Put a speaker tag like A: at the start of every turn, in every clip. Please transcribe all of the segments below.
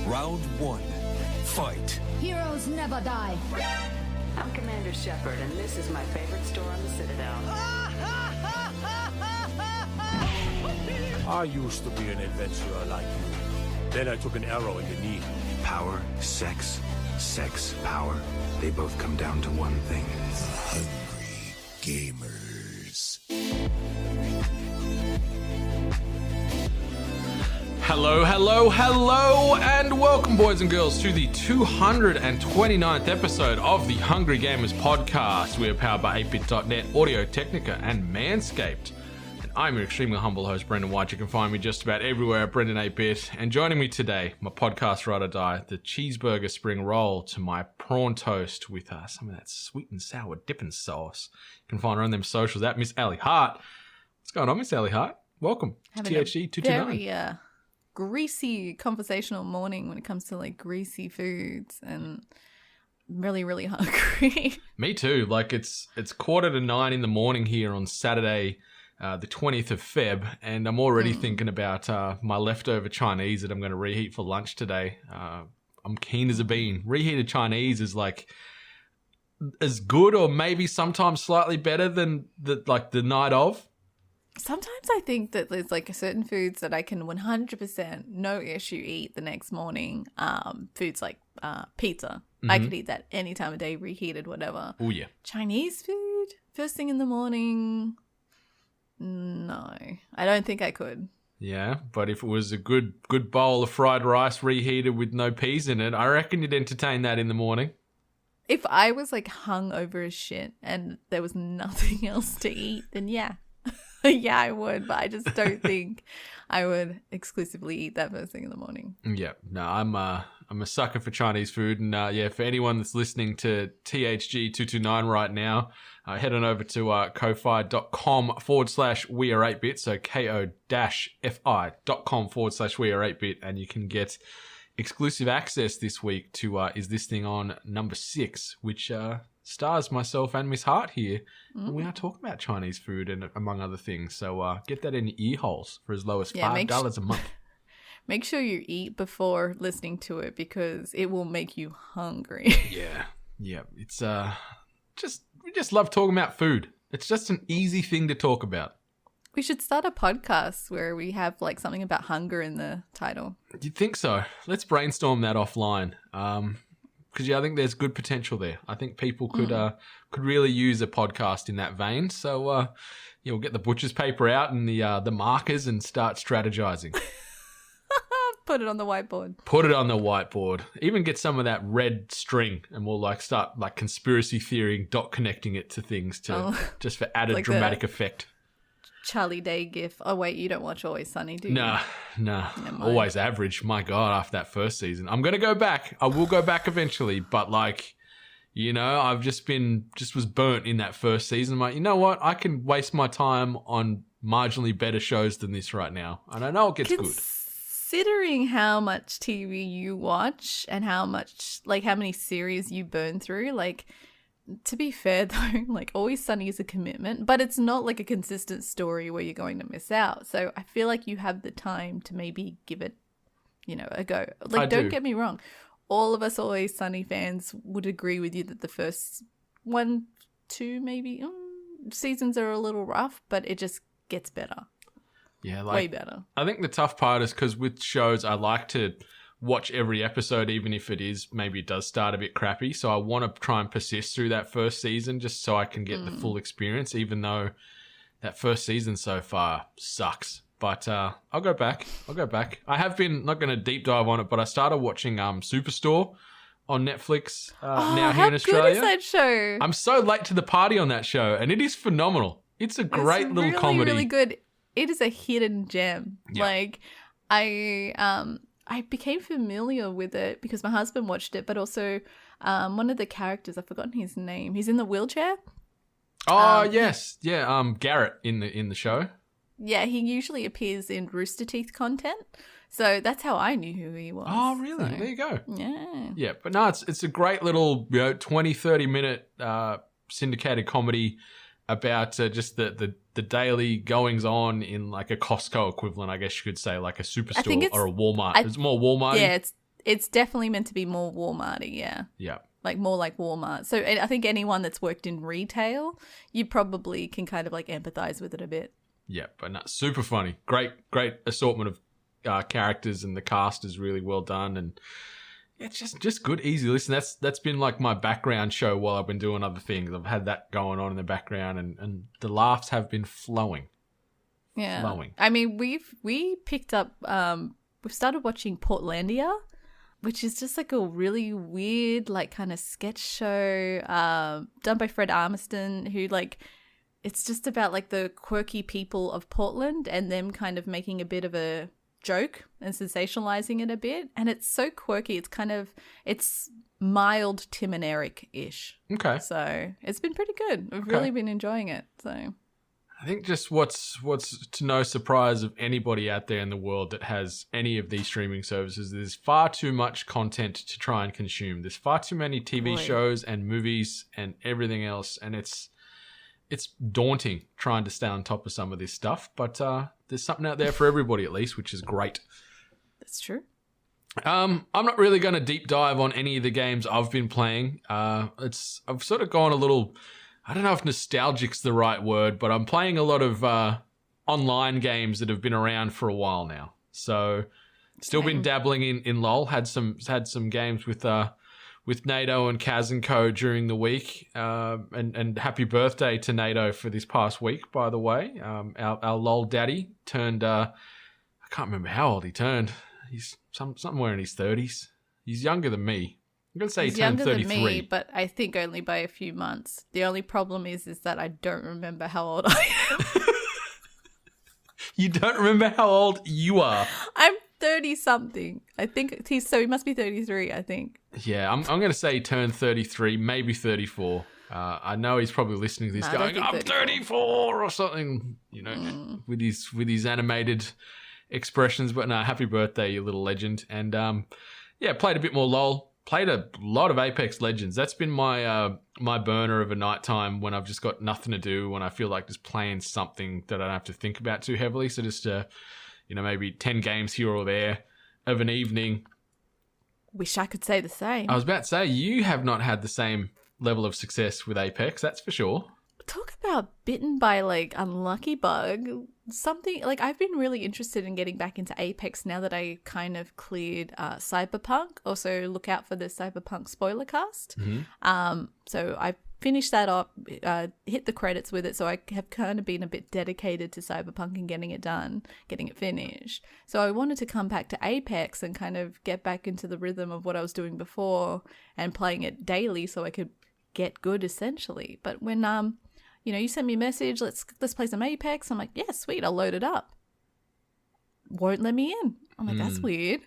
A: Round one. Fight.
B: Heroes never die.
C: I'm Commander Shepard, and this is my favorite store on the Citadel.
D: I used to be an adventurer like you. Then I took an arrow in the knee.
E: Power, sex, power. They both come down to one thing.
A: Hungry gamers.
F: Hello, and welcome, boys and girls, to the 229th episode of the Hungry Gamers podcast. We are powered by 8bit.net, Audio Technica, and Manscaped. And I'm your extremely humble host, Brendan White. You can find me just about everywhere at Brendan 8bit. And joining me today, my podcast ride or die, the cheeseburger spring roll to my prawn toast with some of that sweet and sour dipping sauce. You can find her on them socials at Miss Allie Hart. What's going on, Miss Allie Hart? Welcome to THG 229.
G: Very greasy conversational morning when it comes to like greasy foods, and really, really hungry.
F: Me too. Like it's 8:45 in the morning here on Saturday, the 20th of Feb, and I'm already thinking about my leftover Chinese that I'm going to reheat for lunch today. I'm keen as a bean. Reheated Chinese is like as good, or maybe sometimes slightly better than the night of.
G: Sometimes I think that there's like certain foods that I can 100% no issue eat the next morning. Foods like pizza. Mm-hmm. I could eat that any time of day, reheated, whatever.
F: Oh yeah.
G: Chinese food, first thing in the morning. No, I don't think I could.
F: Yeah, but if it was a good bowl of fried rice reheated with no peas in it, I reckon you'd entertain that in the morning.
G: If I was like hung over as shit and there was nothing else to eat, then yeah. Yeah, I would, but I just don't think I would exclusively eat that first thing in the morning.
F: Yeah, no, I'm a sucker for Chinese food, and for anyone that's listening to THG 229 right now, head on over to ko-fi.com/we are 8bit, so ko-fi.com/we are 8bit, and you can get exclusive access this week to Is This Thing On number 6, which stars myself and Miss Hart here. And we are talking about Chinese food and among other things. So get that in your ear holes for as low as $5 a month.
G: Make sure you eat before listening to it, because it will make you hungry.
F: Yeah. It's we just love talking about food. It's just an easy thing to talk about.
G: We should start a podcast where we have like something about hunger in the title.
F: You'd think so. Let's brainstorm that offline. Because I think there's good potential there. I think people could really use a podcast in that vein. So we'll get the butcher's paper out and the markers and start strategizing.
G: Put it on the whiteboard.
F: Put it on the whiteboard. Even get some of that red string, and we'll like start like conspiracy theory, dot connecting it to things just for added like dramatic effect.
G: Charlie Day gif. Oh wait, you don't watch Always Sunny, do you?
F: Nah. Always Average. My God, after that first season, I'm gonna go back. I will go back eventually, but like, I've was burnt in that first season. I'm like, you know what? I can waste my time on marginally better shows than this right now, and I know it gets good.
G: Considering how much TV you watch and how many series you burn through, like. To be fair, though, like Always Sunny is a commitment, but it's not like a consistent story where you're going to miss out. So I feel like you have the time to maybe give it, a go. Like, don't get me wrong. All of us Always Sunny fans would agree with you that the first 1, 2, maybe seasons are a little rough, but it just gets better.
F: Yeah, like,
G: way better.
F: I think the tough part is because with shows, I like to watch every episode, even if maybe it does start a bit crappy. So I want to try and persist through that first season just so I can get the full experience, even though that first season so far sucks. But I'll go back. I have been, not going to deep dive on it, but I started watching Superstore on Netflix now here in Australia.
G: How good is that show?
F: I'm so late to the party on that show, and it is phenomenal. It's a great little comedy.
G: It's really good. It is a hidden gem.
F: Yeah.
G: Like, I became familiar with it because my husband watched it, but also one of the characters, I've forgotten his name. He's in the wheelchair.
F: Oh, yes. Yeah, Garrett in the show.
G: Yeah, he usually appears in Rooster Teeth content. So that's how I knew who he was.
F: Oh, really?
G: So,
F: there you go.
G: Yeah.
F: Yeah, but no, it's a great little 20, 30-minute syndicated comedy about just the daily goings-on in like a Costco equivalent, I guess you could say, like a Superstore or a Walmart. It's more Walmart.
G: Yeah, It's definitely meant to be more Walmarty, yeah.
F: Yeah.
G: Like more like Walmart. So I think anyone that's worked in retail, you probably can kind of like empathize with it a bit.
F: Yeah, but no, super funny. Great assortment of characters, and the cast is really well done, and it's just good, easy listen. That's been like my background show while I've been doing other things. I've had that going on in the background, and the laughs have been flowing.
G: Yeah.
F: Flowing.
G: I mean, we picked up, we've started watching Portlandia, which is just like a really weird, like kind of sketch show done by Fred Armiston, who like, it's just about like the quirky people of Portland and them kind of making a bit of a joke and sensationalizing it a bit. And it's so quirky. It's mild Tim and Eric-ish.
F: Okay.
G: So it's been pretty good. We've really been enjoying it. So
F: I think just what's to no surprise of anybody out there in the world that has any of these streaming services, there's far too much content to try and consume. There's far too many TV shows and movies and everything else, and it's daunting trying to stay on top of some of this stuff. But there's something out there for everybody at least, which is great.
G: that's true.
F: I'm not really going to deep dive on any of the games I've been playing. I've sort of gone a little, I don't know if nostalgic's the right word, but I'm playing a lot of online games that have been around for a while now. So still been dabbling in LOL. Had some games with NATO and Kaz and Co during the week. And happy birthday to NATO for this past week, by the way. Our LOL daddy turned, I can't remember how old he turned. He's somewhere in his 30s. He's younger than me. I'm going to say
G: He's
F: he turned
G: younger
F: 33.
G: than me, but I think only by a few months. The only problem is that I don't remember how old I am.
F: You don't remember how old you are?
G: I'm 30-something. I think he must be 33, I think.
F: Yeah, I'm going to say he turned 33, maybe 34. I know he's probably listening to this going, I'm 34 or something, you know, with his animated expressions. But no, happy birthday, you little legend. And yeah, played a bit more LOL. Played a lot of Apex Legends. That's been my my burner of a nighttime when I've just got nothing to do, when I feel like just playing something that I don't have to think about too heavily. So just, maybe 10 games here or there of an evening.
G: Wish I could say the same.
F: I was about to say, you have not had the same level of success with Apex, that's for sure.
G: Talk about bitten by like unlucky bug. Something like I've been really interested in getting back into Apex now that I kind of cleared Cyberpunk. Also, look out for the Cyberpunk spoiler cast.
F: Mm-hmm.
G: So I finished that up, hit the credits with it. So I have kind of been a bit dedicated to Cyberpunk and getting it done, getting it finished. So I wanted to come back to Apex and kind of get back into the rhythm of what I was doing before and playing it daily so I could get good essentially. But when you sent me a message, let's play some Apex. I'm like, yeah, sweet, I'll load it up. Won't let me in. I'm like, that's weird.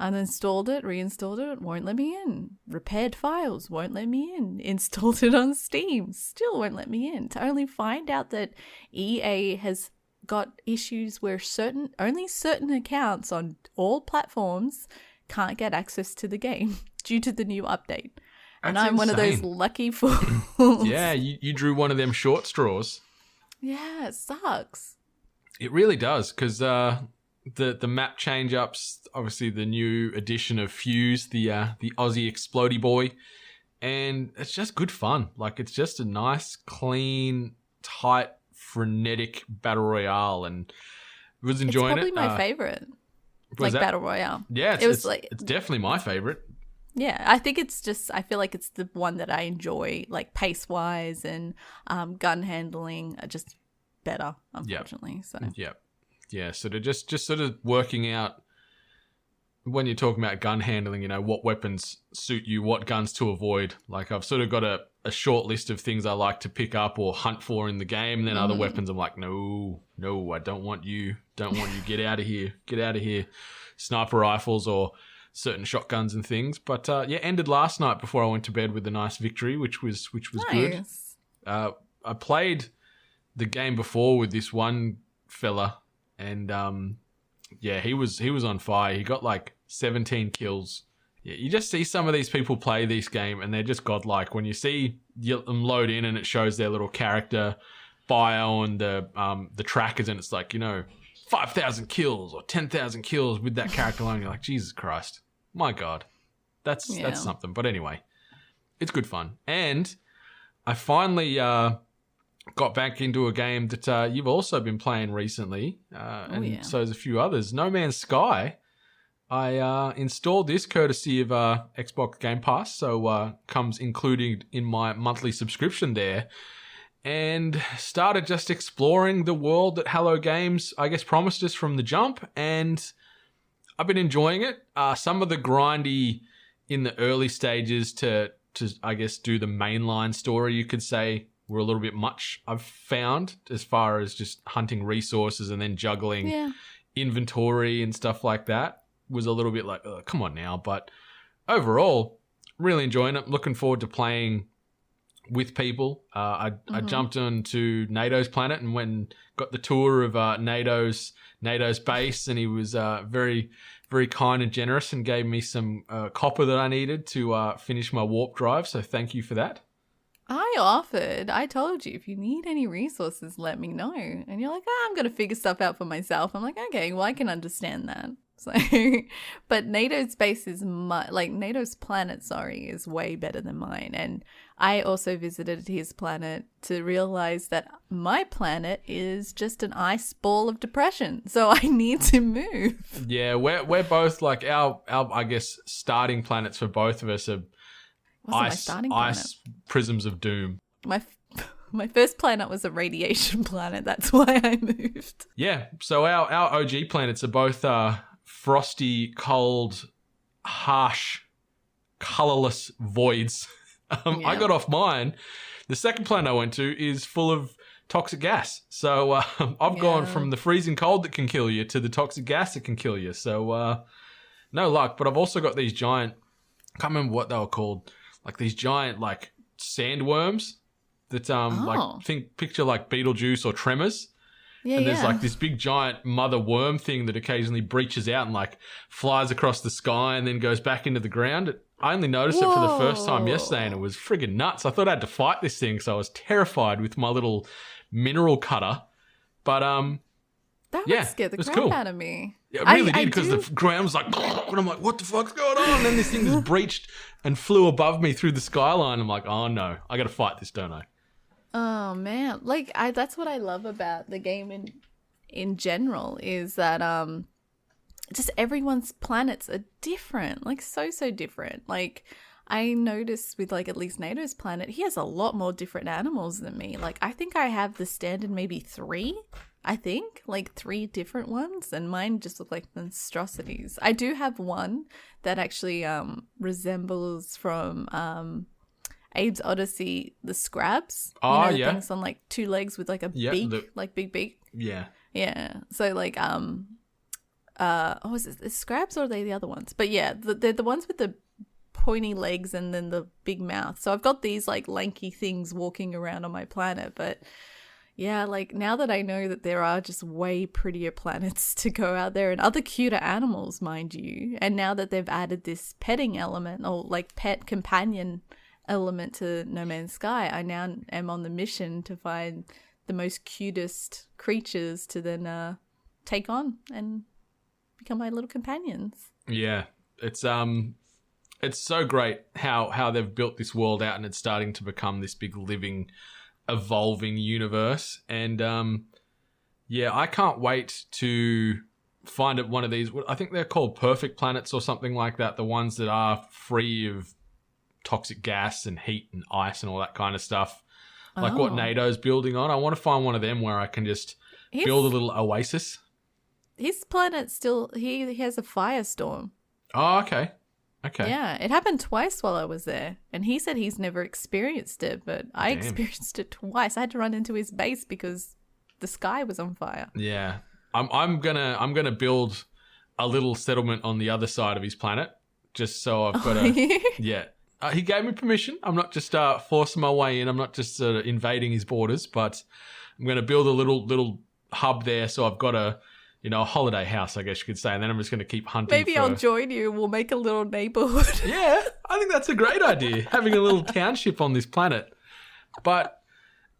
G: Uninstalled it, reinstalled it, won't let me in. Repaired files, won't let me in. Installed it on Steam, still won't let me in. To only find out that EA has got issues where only certain accounts on all platforms can't get access to the game due to the new update. And
F: That's
G: I'm one of those
F: insane.
G: lucky fools.
F: Yeah, you drew one of them short straws.
G: Yeah, it sucks.
F: It really does, because the map change-ups, obviously the new edition of Fuse, the Aussie Explodey boy, and it's just good fun. Like, it's just a nice, clean, tight, frenetic battle royale, and I was enjoying it.
G: It's probably my favorite, battle royale.
F: Yeah, it's definitely my favorite.
G: Yeah, I think I feel like it's the one that I enjoy, like pace-wise and gun handling are just better, unfortunately.
F: Yep. Yeah, so to just sort of working out when you're talking about gun handling, what weapons suit you, what guns to avoid. Like, I've sort of got a short list of things I like to pick up or hunt for in the game, and then other weapons I'm like, no, I don't want you, get out of here. Sniper rifles or certain shotguns and things. But ended last night before I went to bed with a nice victory, which was good. I played the game before with this one fella, and he was on fire. He got like 17 kills. Yeah, you just see some of these people play this game and they're just godlike. When you see them load in and it shows their little character bio and the trackers, and it's like, 5,000 kills or 10,000 kills with that character alone. You're like, Jesus Christ. My God. That's something. But anyway, it's good fun. And I finally got back into a game that you've also been playing recently. So there's a few others. No Man's Sky. I installed this courtesy of Xbox Game Pass, so comes included in my monthly subscription there, and started just exploring the world that Hello Games, I guess, promised us from the jump, and I've been enjoying it. Some of the grindy in the early stages to I guess, do the mainline story, you could say, were a little bit much, I've found, as far as just hunting resources and then juggling inventory and stuff like that. Was a little bit like, oh, come on now. But overall, really enjoying it. Looking forward to playing with people. I jumped onto NATO's planet and went and got the tour of NATO's base, and he was very, very kind and generous and gave me some copper that I needed to finish my warp drive. So thank you for that.
G: I told you, if you need any resources, let me know. And you're like, I'm going to figure stuff out for myself. I'm like, okay, well, I can understand that. So, but NATO's base is NATO's planet, is way better than mine. And I also visited his planet to realize that my planet is just an ice ball of depression. So I need to move. Yeah,
F: we're both like our I guess starting planets for both of us are ice prisms of doom.
G: My first planet was a radiation planet. That's why I moved.
F: Yeah, so our OG planets are both frosty, cold, harsh, colorless voids. I got off mine. The second planet I went to is full of toxic gas. So I've gone from the freezing cold that can kill you to the toxic gas that can kill you. So no luck. But I've also got these giant, I can't remember what they were called, like these giant like sandworms that picture like Beetlejuice or Tremors. And there's like this big giant mother worm thing that occasionally breaches out and like flies across the sky and then goes back into the ground. I only noticed it for the first time yesterday and it was friggin' nuts. I thought I had to fight this thing, so I was terrified with my little mineral cutter. But
G: that would scare the crap out of me.
F: Yeah, it really did, because the ground was like, and I'm like, what the fuck's going on? And then this thing just breached and flew above me through the skyline. I'm like, oh no, I got to fight this, don't I?
G: Oh man, like that's what I love about the game in general, is that just everyone's planets are different, like so different. Like I noticed with like at least NATO's planet, he has a lot more different animals than me. Like I think I have the standard maybe 3. I think like 3 different ones, and mine just look like monstrosities. I do have one that actually resembles from Abe's Odyssey, the Scrabs.
F: Oh,
G: the things on like 2 legs with like a beak, like big beak.
F: Yeah.
G: Yeah. So like is it the Scrabs or are they the other ones? But yeah, they're the ones with the pointy legs and then the big mouth. So I've got these like lanky things walking around on my planet. But yeah, like now that I know that there are just way prettier planets to go out there and other cuter animals, mind you, and now that they've added this petting element or like pet companion element to No Man's Sky, I now am on the mission to find the most cutest creatures to then take on and become my little companions.
F: Yeah, it's so great how they've built this world out, and it's starting to become this big living, evolving universe. And I can't wait to find one of these. I think they're called perfect planets or something like that, the ones that are free of toxic gas and heat and ice and all that kind of stuff, like what NATO's building on. I want to find one of them where I can just build a little oasis.
G: His planet still, he has a firestorm.
F: Oh, okay.
G: Yeah, it happened twice while I was there, and he said he's never experienced it, but I experienced it twice. I had to run into his base because the sky was on fire.
F: Yeah, I'm gonna build a little settlement on the other side of his planet, just so I've got he gave me permission. I'm not just forcing my way in. I'm not just invading his borders, but I'm going to build a little hub there. So I've got a holiday house, I guess you could say. And then I'm just going to keep hunting.
G: Maybe I'll join you. We'll make a little neighborhood.
F: Yeah, I think that's a great idea, having a little township on this planet. But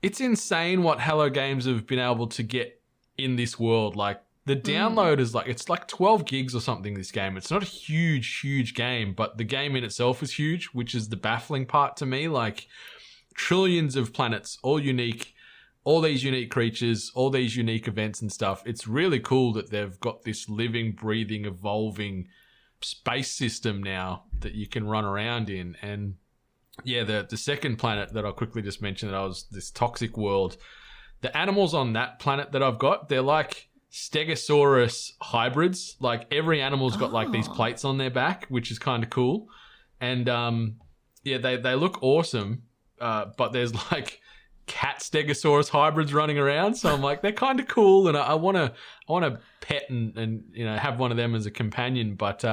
F: it's insane what Hello Games have been able to get in this world. Like The download is it's like 12 gigs or something, this game. It's not a huge game, but the game in itself is huge, which is the baffling part to me. Like, trillions of planets, all unique, all these unique creatures, all these unique events and stuff. It's really cool that they've got this living, breathing, evolving space system now that you can run around in. And yeah, the second planet that I'll quickly just mention, this toxic world. The animals on that planet that I've got, they're like Stegosaurus hybrids. Like, every animal's got like these plates on their back, which is kind of cool. And yeah, they look awesome. But there's like cat Stegosaurus hybrids running around, so I'm like, they're kind of cool, and I want to pet and have one of them as a companion. But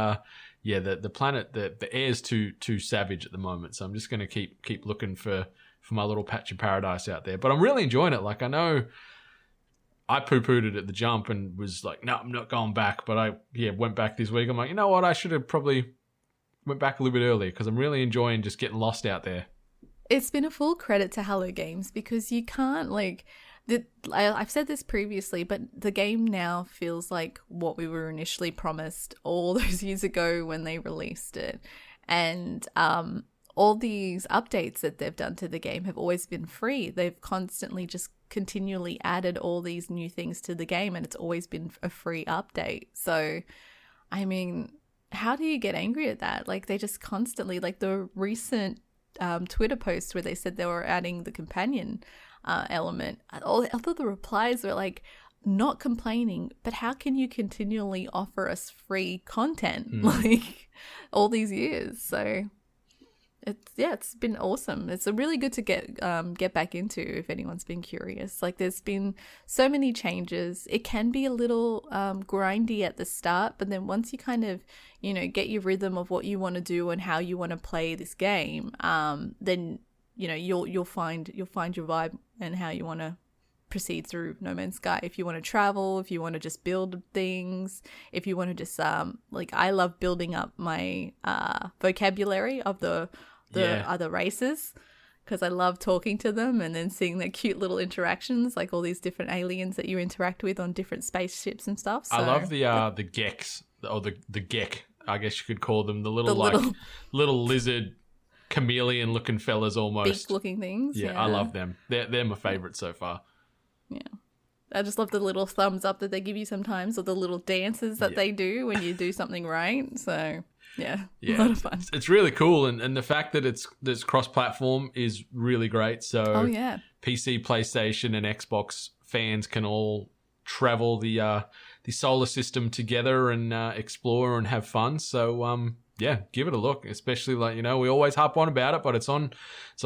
F: yeah, the planet, the air's too savage at the moment, so I'm just going to keep looking for my little patch of paradise out there. But I'm really enjoying it. Like, I know I poo-pooed it at the jump and was like, no, I'm not going back. But I went back this week. I'm like, you know what? I should have probably went back a little bit earlier, because I'm really enjoying just getting lost out there.
G: It's been a full credit to Hello Games, because you can't I've said this previously, but the game now feels like what we were initially promised all those years ago when they released it. And all these updates that they've done to the game have always been free. They've constantly just continually added all these new things to the game, and it's always been a free update. So, I mean, how do you get angry at that? Like, they just constantly, like the recent Twitter post where they said they were adding the companion element, all the replies were like, not complaining, but how can you continually offer us free content like all these years? So it's been awesome. It's really good to get back into if anyone's been curious. Like, there's been so many changes. It can be a little grindy at the start, but then once you kind of get your rhythm of what you want to do and how you want to play this game, then you'll find your vibe and how you want to proceed through No Man's Sky. If you want to travel, if you want to just build things, if you want to just I love building up my vocabulary of the other races, because I love talking to them and then seeing their cute little interactions, like all these different aliens that you interact with on different spaceships and stuff. So,
F: I love the geks, or the geek, I guess you could call them, the little lizard chameleon looking fellas, almost
G: beak looking things.
F: Yeah, I love them. They're my favorite so far.
G: Yeah, I just love the little thumbs up that they give you sometimes, or the little dances that they do when you do something right. So yeah, a lot of fun.
F: It's really cool, and the fact that it's cross-platform is really great. So PC, PlayStation, and Xbox fans can all travel the solar system together and explore and have fun. So yeah, give it a look. Especially, we always harp on about it, but it's on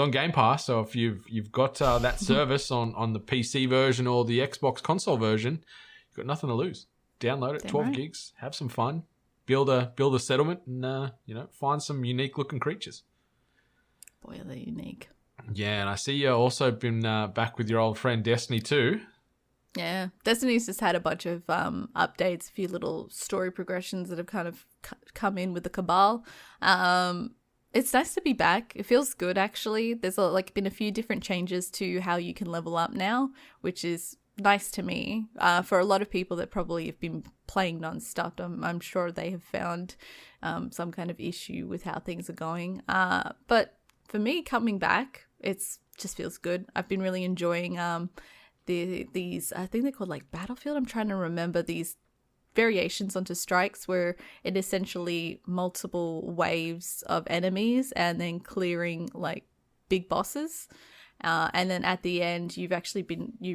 F: Game Pass. So if you've got that service on the PC version or the Xbox console version, you've got nothing to lose. Download it, 12 gigs, have some fun. Build a settlement and find some unique looking creatures.
G: Boy, are they unique.
F: Yeah, and I see you also been back with your old friend Destiny too.
G: Yeah, Destiny's just had a bunch of updates, a few little story progressions that have kind of come in with the Cabal. It's nice to be back. It feels good, actually. There's been a few different changes to how you can level up now, which is nice to me. For a lot of people that probably have been playing non-stop, I'm sure they have found some kind of issue with how things are going. But for me, coming back, it's just feels good. I've been really enjoying these, I think they're called like Battlefield. I'm trying to remember these variations onto strikes, where it essentially multiple waves of enemies and then clearing like big bosses. And then at the end, you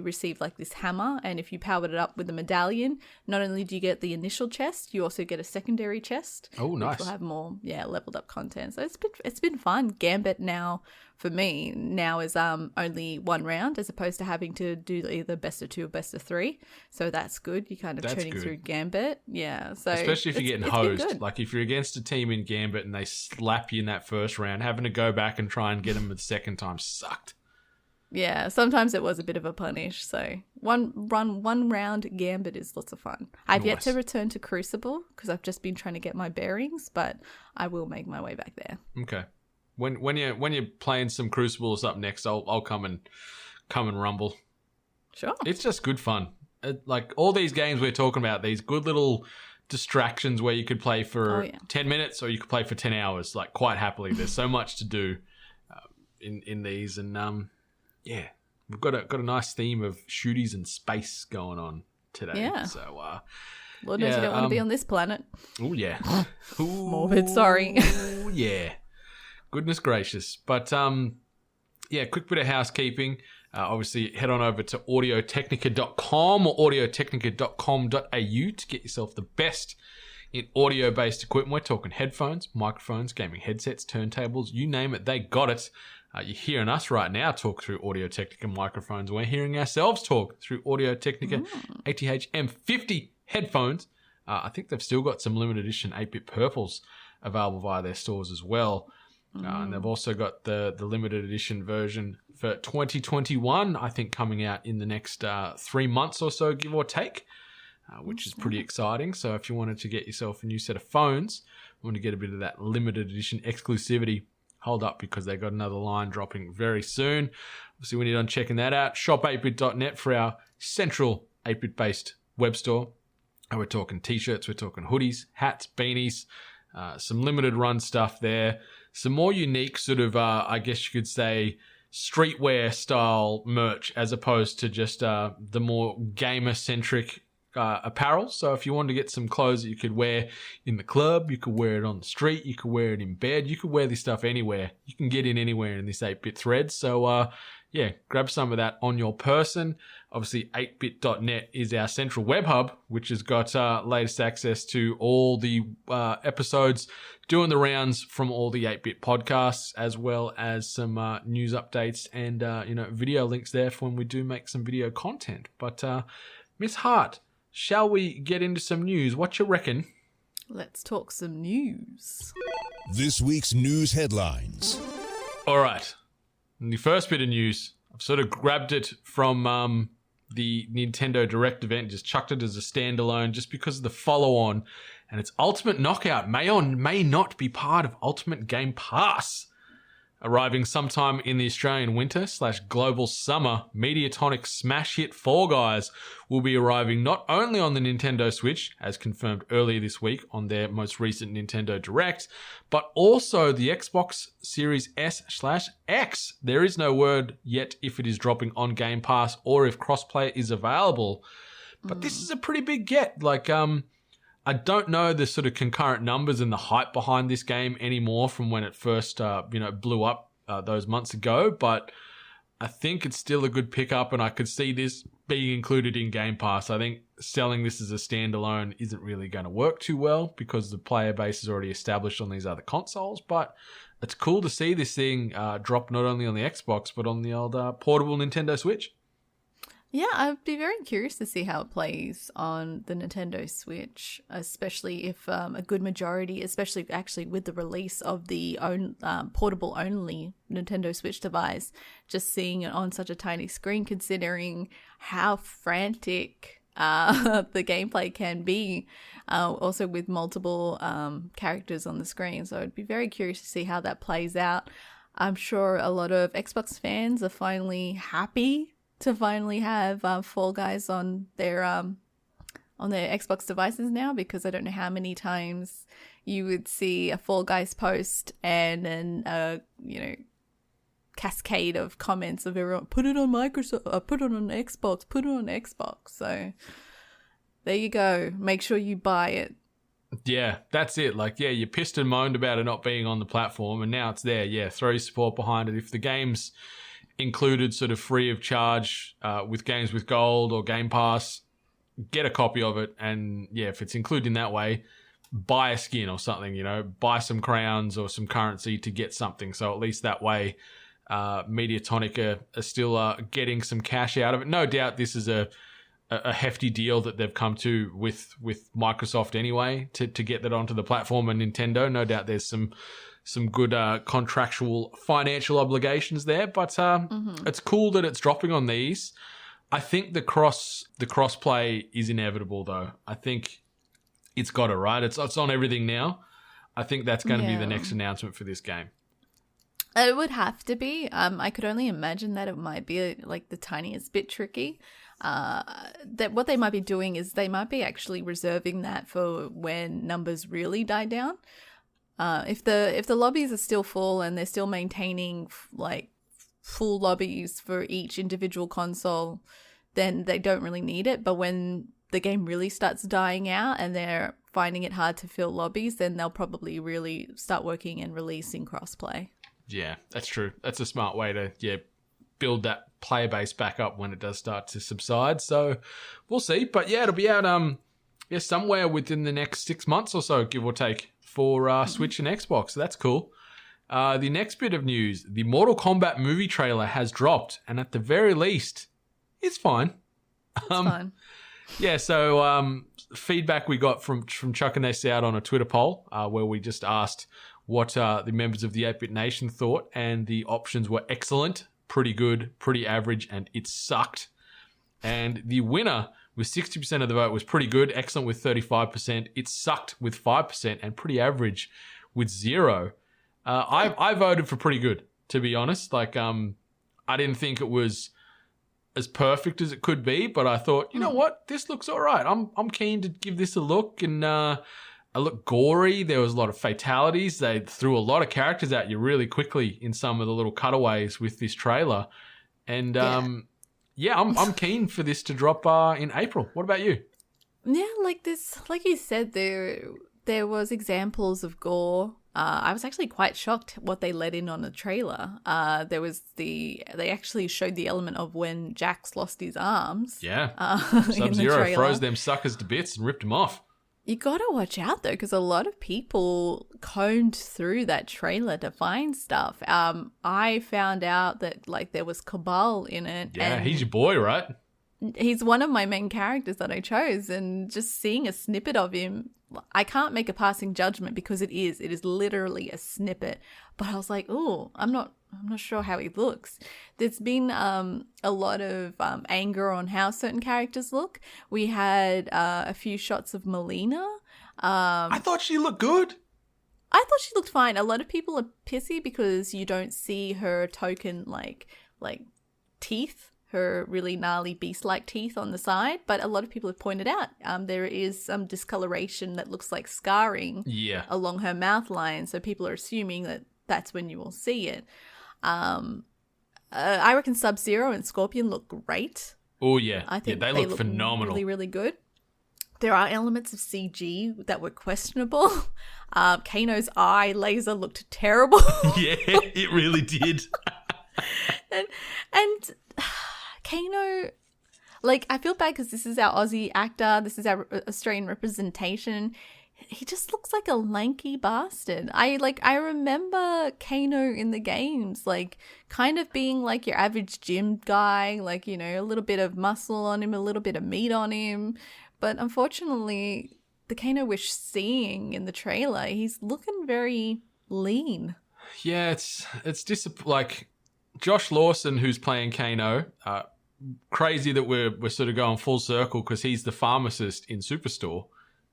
G: receive like this hammer, and if you powered it up with a medallion, not only do you get the initial chest, you also get a secondary chest.
F: Oh, nice!
G: Which will have more, leveled up content. So it's been fun. Gambit now for me is only one round, as opposed to having to do either best of 2 or best of 3. So that's good. You're kind of turning through Gambit. Yeah. So
F: especially if you're getting hosed, like if you're against a team in Gambit and they slap you in that first round, having to go back and try and get them the second time sucked.
G: Yeah, sometimes it was a bit of a punish. So one round Gambit is lots of fun. I've yet to return to Crucible because I've just been trying to get my bearings, but I will make my way back there.
F: Okay, when you're playing some Crucible or something next, I'll come and rumble.
G: Sure,
F: it's just good fun. like all these games we're talking about, these good little distractions where you could play for 10 minutes or you could play for 10 hours, like quite happily. There's so much to do in these, and we've got a nice theme of shooties and space going on today.
G: Yeah.
F: So
G: Lord knows you don't want to be on this planet.
F: Oh yeah.
G: Morbid, sorry.
F: Oh yeah. Goodness gracious. But quick bit of housekeeping. Obviously, head on over to audiotechnica.com or audiotechnica.com.au to get yourself the best in audio-based equipment. We're talking headphones, microphones, gaming headsets, turntables, you name it, they got it. You're hearing us right now talk through Audio-Technica microphones. We're hearing ourselves talk through Audio-Technica ATH-M50 headphones. I think they've still got some limited edition 8-bit purples available via their stores as well. And they've also got the limited edition version for 2021, I think, coming out in the next 3 months or so, give or take, which is pretty exciting. So if you wanted to get yourself a new set of phones, want to get a bit of that limited edition exclusivity, hold up, because they got another line dropping very soon. Obviously, when you're done checking that out, shop8bit.net for our central 8-bit based web store. And we're talking t-shirts, we're talking hoodies, hats, beanies, some limited run stuff there. Some more unique sort of, I guess you could say, streetwear style merch as opposed to just the more gamer-centric apparel. So if you wanted to get some clothes that you could wear in the club, you could wear it on the street, you could wear it in bed, you could wear this stuff anywhere. You can get in anywhere in this 8-bit thread. So grab some of that on your person. Obviously, 8bit.net is our central web hub, which has got latest access to all the episodes doing the rounds from all the 8-bit podcasts, as well as some news updates and video links there for when we do make some video content. But Miss Hart, shall we get into some news? What you reckon?
G: Let's talk some news.
A: This week's news headlines.
F: All right. And the first bit of news, I've sort of grabbed it from the Nintendo Direct event, just chucked it as a standalone just because of the follow-on. And it's Ultimate Knockout may or may not be part of Ultimate Game Pass. Arriving sometime in the Australian winter/global summer, Mediatonic smash hit Fall Guys will be arriving not only on the Nintendo Switch, as confirmed earlier this week on their most recent Nintendo Direct, but also the Xbox Series S/X. There is no word yet if it is dropping on Game Pass or if crossplay is available. But this is a pretty big get. I don't know the sort of concurrent numbers and the hype behind this game anymore from when it first, blew up those months ago. But I think it's still a good pickup, and I could see this being included in Game Pass. I think selling this as a standalone isn't really going to work too well because the player base is already established on these other consoles. But it's cool to see this thing drop not only on the Xbox but on the old portable Nintendo Switch.
G: Yeah, I'd be very curious to see how it plays on the Nintendo Switch, especially if a good majority, especially actually with the release of the portable-only Nintendo Switch device, just seeing it on such a tiny screen, considering how frantic the gameplay can be, also with multiple characters on the screen. So I'd be very curious to see how that plays out. I'm sure a lot of Xbox fans are finally happy to finally have Fall Guys on their Xbox devices now, because I don't know how many times you would see a Fall Guys post and then cascade of comments of everyone, put it on Microsoft, put it on Xbox, put it on Xbox. So there you go. Make sure you buy it.
F: Yeah, that's it. You pissed and moaned about it not being on the platform, and now it's there. Yeah, throw your support behind it. If the game's included sort of free of charge with games with gold or Game Pass, get a copy of it. And yeah, if it's included in that way, buy a skin or something, buy some crowns or some currency to get something. So at least that way, Mediatonic are still getting some cash out of it. No doubt this is a hefty deal that they've come to with Microsoft anyway to get that onto the platform, and Nintendo. No doubt there's some good contractual financial obligations there, but it's cool that it's dropping on these. I think the crossplay is inevitable, though. I think it's got it right. It's on everything now. I think that's going to be the next announcement for this game.
G: It would have to be. I could only imagine that it might be like the tiniest bit tricky. That what they might be doing is they might be actually reserving that for when numbers really die down. If the lobbies are still full and they're still maintaining like full lobbies for each individual console, then they don't really need it. But when the game really starts dying out and they're finding it hard to fill lobbies, then they'll probably really start working and releasing crossplay. Yeah,
F: that's true. That's a smart way to build that player base back up when it does start to subside. So we'll see. But yeah, it'll be out somewhere within the next 6 months or so, give or take, for Switch and Xbox. So that's cool. The next bit of news, the Mortal Kombat movie trailer has dropped, and at the very least, it's fine.
G: It's fine.
F: Yeah, so feedback we got from chucking this out on a Twitter poll where we just asked what the members of the 8-Bit Nation thought, and the options were excellent, pretty good, pretty average, and it sucked. And the winner with 60% of the vote was pretty good, excellent with 35%, it sucked with 5%, and pretty average with 0%. I voted for pretty good, to be honest. Like, I didn't think it was as perfect as it could be, but I thought, you know what, this looks all right. I'm keen to give this a look, and it looked gory. There was a lot of fatalities. They threw a lot of characters at you really quickly in some of the little cutaways with this trailer, and I'm keen for this to drop in April. What about you?
G: Yeah, like you said, there was examples of gore. I was actually quite shocked what they let in on the trailer. They actually showed the element of when Jax lost his arms.
F: Yeah. Sub-Zero froze them suckers to bits and ripped them off.
G: You got to watch out, though, because a lot of people combed through that trailer to find stuff. I found out that, like, there was Cabal in it.
F: Yeah, he's your boy, right?
G: He's one of my main characters that I chose, and just seeing a snippet of him, I can't make a passing judgment because it is literally a snippet. But I was like, oh, I'm not sure how he looks. There's been a lot of anger on how certain characters look. We had a few shots of Melina.
F: I thought she looked good.
G: I thought she looked fine. A lot of people are pissy because you don't see her token like teeth, her really gnarly beast-like teeth on the side. But a lot of people have pointed out there is some discoloration that looks like scarring along her mouth line. So people are assuming that that's when you will see it. I reckon Sub-Zero and Scorpion look great.
F: Oh, yeah.
G: I think
F: they look phenomenal.
G: Really, really good. There are elements of CG that were questionable. Kano's eye laser looked terrible.
F: Yeah, it really did.
G: and Kano, like, I feel bad because this is our Aussie actor. This is our Australian representation. He just looks like a lanky bastard. I remember Kano in the games, like, kind of being like your average gym guy, like, you know, a little bit of muscle on him, a little bit of meat on him. But unfortunately, the Kano we're seeing in the trailer, he's looking very lean.
F: Yeah, it's like Josh Lawson, who's playing Kano. Crazy that we're sort of going full circle because he's the pharmacist in Superstore.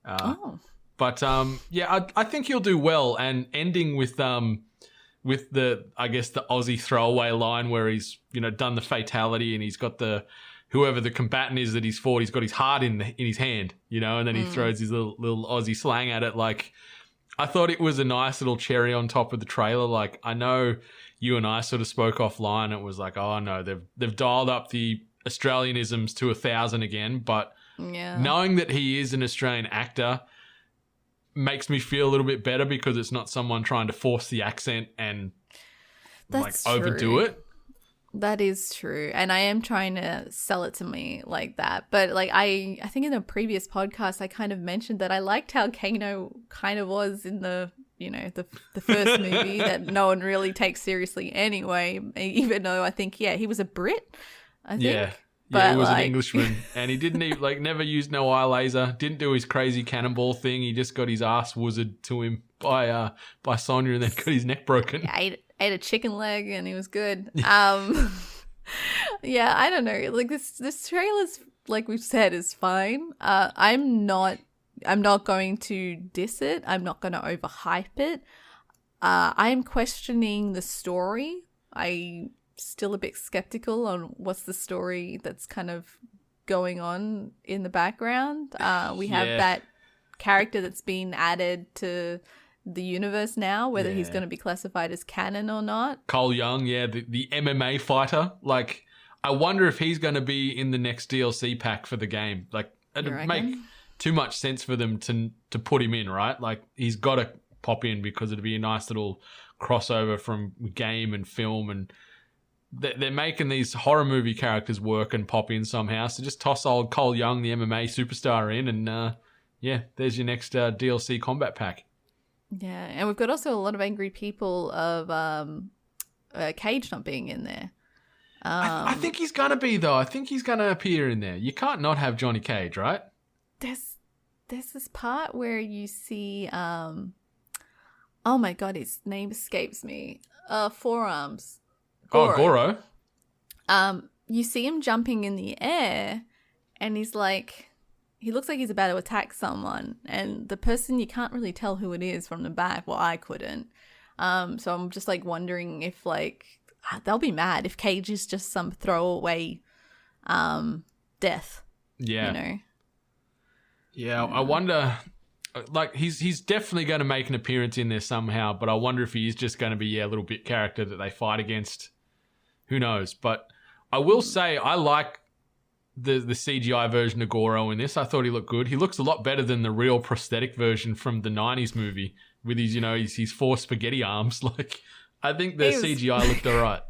F: But I think he'll do well. And ending with the Aussie throwaway line where he's, you know, done the fatality and he's got whoever the combatant is that he's fought, he's got his heart in his hand, you know, and then he throws his little Aussie slang at it. Like, I thought it was a nice little cherry on top of the trailer. Like, I know you and I sort of spoke offline. It was like, oh no, they've dialed up the Australianisms to 1,000 again. But knowing that he is an Australian actor makes me feel a little bit better because it's not someone trying to force the accent and overdo it.
G: That is true. And I am trying to sell it to me like that. But like I think in a previous podcast, I kind of mentioned that I liked how Kano kind of was in the first movie that no one really takes seriously anyway, even though I think, he was a Brit, I think.
F: Yeah. Yeah, he was an Englishman, and he didn't even, never used no eye laser, didn't do his crazy cannonball thing. He just got his ass wizarded to him by Sonya and then got his neck broken.
G: Yeah, ate a chicken leg and he was good. I don't know. Like this trailer's, like we've said, is fine. I'm not going to diss it. I'm not going to overhype it. I'm questioning the story. I'm still a bit skeptical on what's the story that's kind of going on in the background. We have that character that's been added to the universe now, whether he's going to be classified as canon or not.
F: Cole Young, the MMA fighter. Like, I wonder if he's going to be in the next DLC pack for the game. Like, it'd make too much sense for them to put him in, right? Like, he's got to pop in because it'd be a nice little crossover from game and film, and they're making these horror movie characters work and pop in somehow. So just toss old Cole Young, the MMA superstar, in, and there's your next DLC combat pack.
G: Yeah, and we've got also a lot of angry people of Cage not being in there.
F: I think he's going to be, though. I think he's going to appear in there. You can't not have Johnny Cage, right?
G: There's this part where you see, oh my God, his name escapes me. Forearms. Goro.
F: Oh, Goro.
G: You see him jumping in the air, and he's like, he looks like he's about to attack someone, and the person, you can't really tell who it is from the back. Well, I couldn't. So I'm just like wondering if like they'll be mad if Cage is just some throwaway death.
F: Yeah.
G: You know.
F: Yeah, I wonder. Like, he's definitely going to make an appearance in there somehow, but I wonder if he is just going to be a little bit character that they fight against. Who knows? But I will say I like the CGI version of Goro in this. I thought he looked good. He looks a lot better than the real prosthetic version from the 90s movie with his 4 spaghetti arms. Like, I think the CGI looked all right.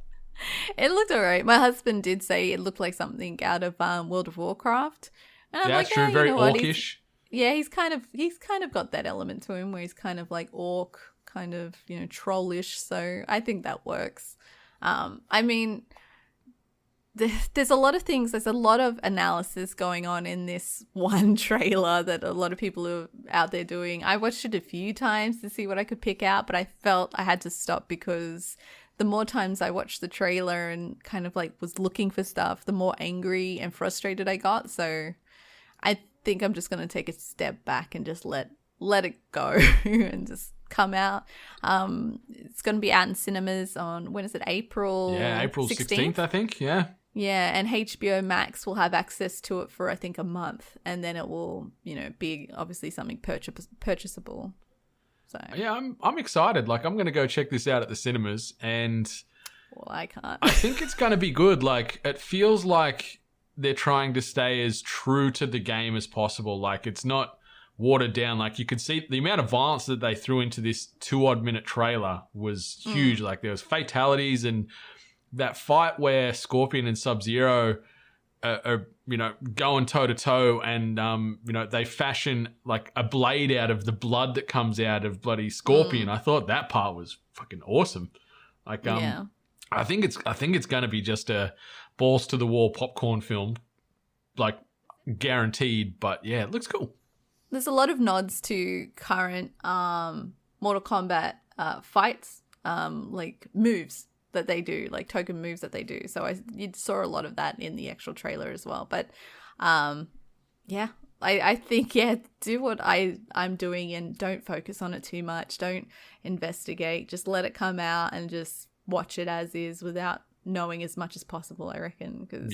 G: It looked all right. My husband did say it looked like something out of World of Warcraft. And I'm
F: That's
G: like,
F: true. Very
G: you know what?
F: orcish.
G: Yeah, he's kind of got that element to him where he's kind of like orc, kind of, you know, trollish. So I think that works. I mean, there's a lot of things. There's a lot of analysis going on in this one trailer that a lot of people are out there doing. I watched it a few times to see what I could pick out, but I felt I had to stop because the more times I watched the trailer and kind of like was looking for stuff, the more angry and frustrated I got. So I think I'm just going to take a step back and just let it go and just come out. It's going to be out in cinemas on, when is it, April 16th,
F: I think. Yeah,
G: and HBO Max will have access to it for I think a month, and then it will, you know, be obviously something purchasable. So
F: yeah, I'm excited. Like, I'm going to go check this out at the cinemas, and
G: well, I can't.
F: I think it's going to be good. Like, it feels like they're trying to stay as true to the game as possible. Like, it's not watered down. Like, you could see the amount of violence that they threw into this 2-odd-minute trailer was huge. Like, there was fatalities, and that fight where Scorpion and Sub-Zero are you know, going toe-to-toe, and, you know, they fashion, like, a blade out of the blood that comes out of bloody Scorpion. I thought that part was fucking awesome. Like, I think it's going to be just a balls to the wall popcorn film, like, guaranteed. But yeah, it looks cool.
G: There's a lot of nods to current Mortal Kombat fights, like moves that they do, like token moves that they do. So you saw a lot of that in the actual trailer as well. But yeah, I think, do what I'm doing and don't focus on it too much. Don't investigate. Just let it come out and just watch it as is without knowing as much as possible, I reckon, because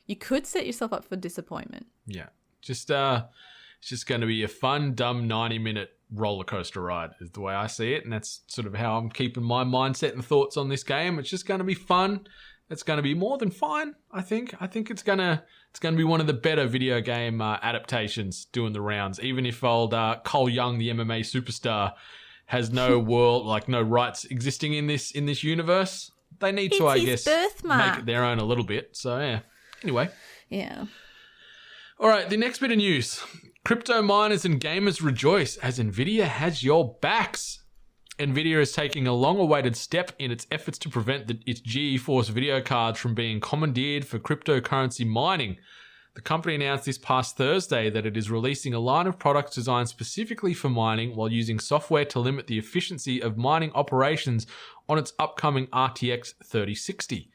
G: you could set yourself up for disappointment. Yeah.
F: Just it's just going to be a fun, dumb 90-minute roller coaster ride is the way I see it, and that's sort of how I'm keeping my mindset and thoughts on this game. It's just going to be fun. It's going to be more than fine, I think. I think it's going to be one of the better video game adaptations doing the rounds, even if old Cole Young, the MMA superstar, has no world, like no rights existing in this universe. They need to, I guess, make it their own a little bit. So yeah. Anyway.
G: Yeah.
F: All right, the next bit of news. Crypto miners and gamers rejoice as Nvidia has your backs. Nvidia is taking a long-awaited step in its efforts to prevent its GeForce video cards from being commandeered for cryptocurrency mining. The company announced this past Thursday that it is releasing a line of products designed specifically for mining while using software to limit the efficiency of mining operations on its upcoming RTX 3060.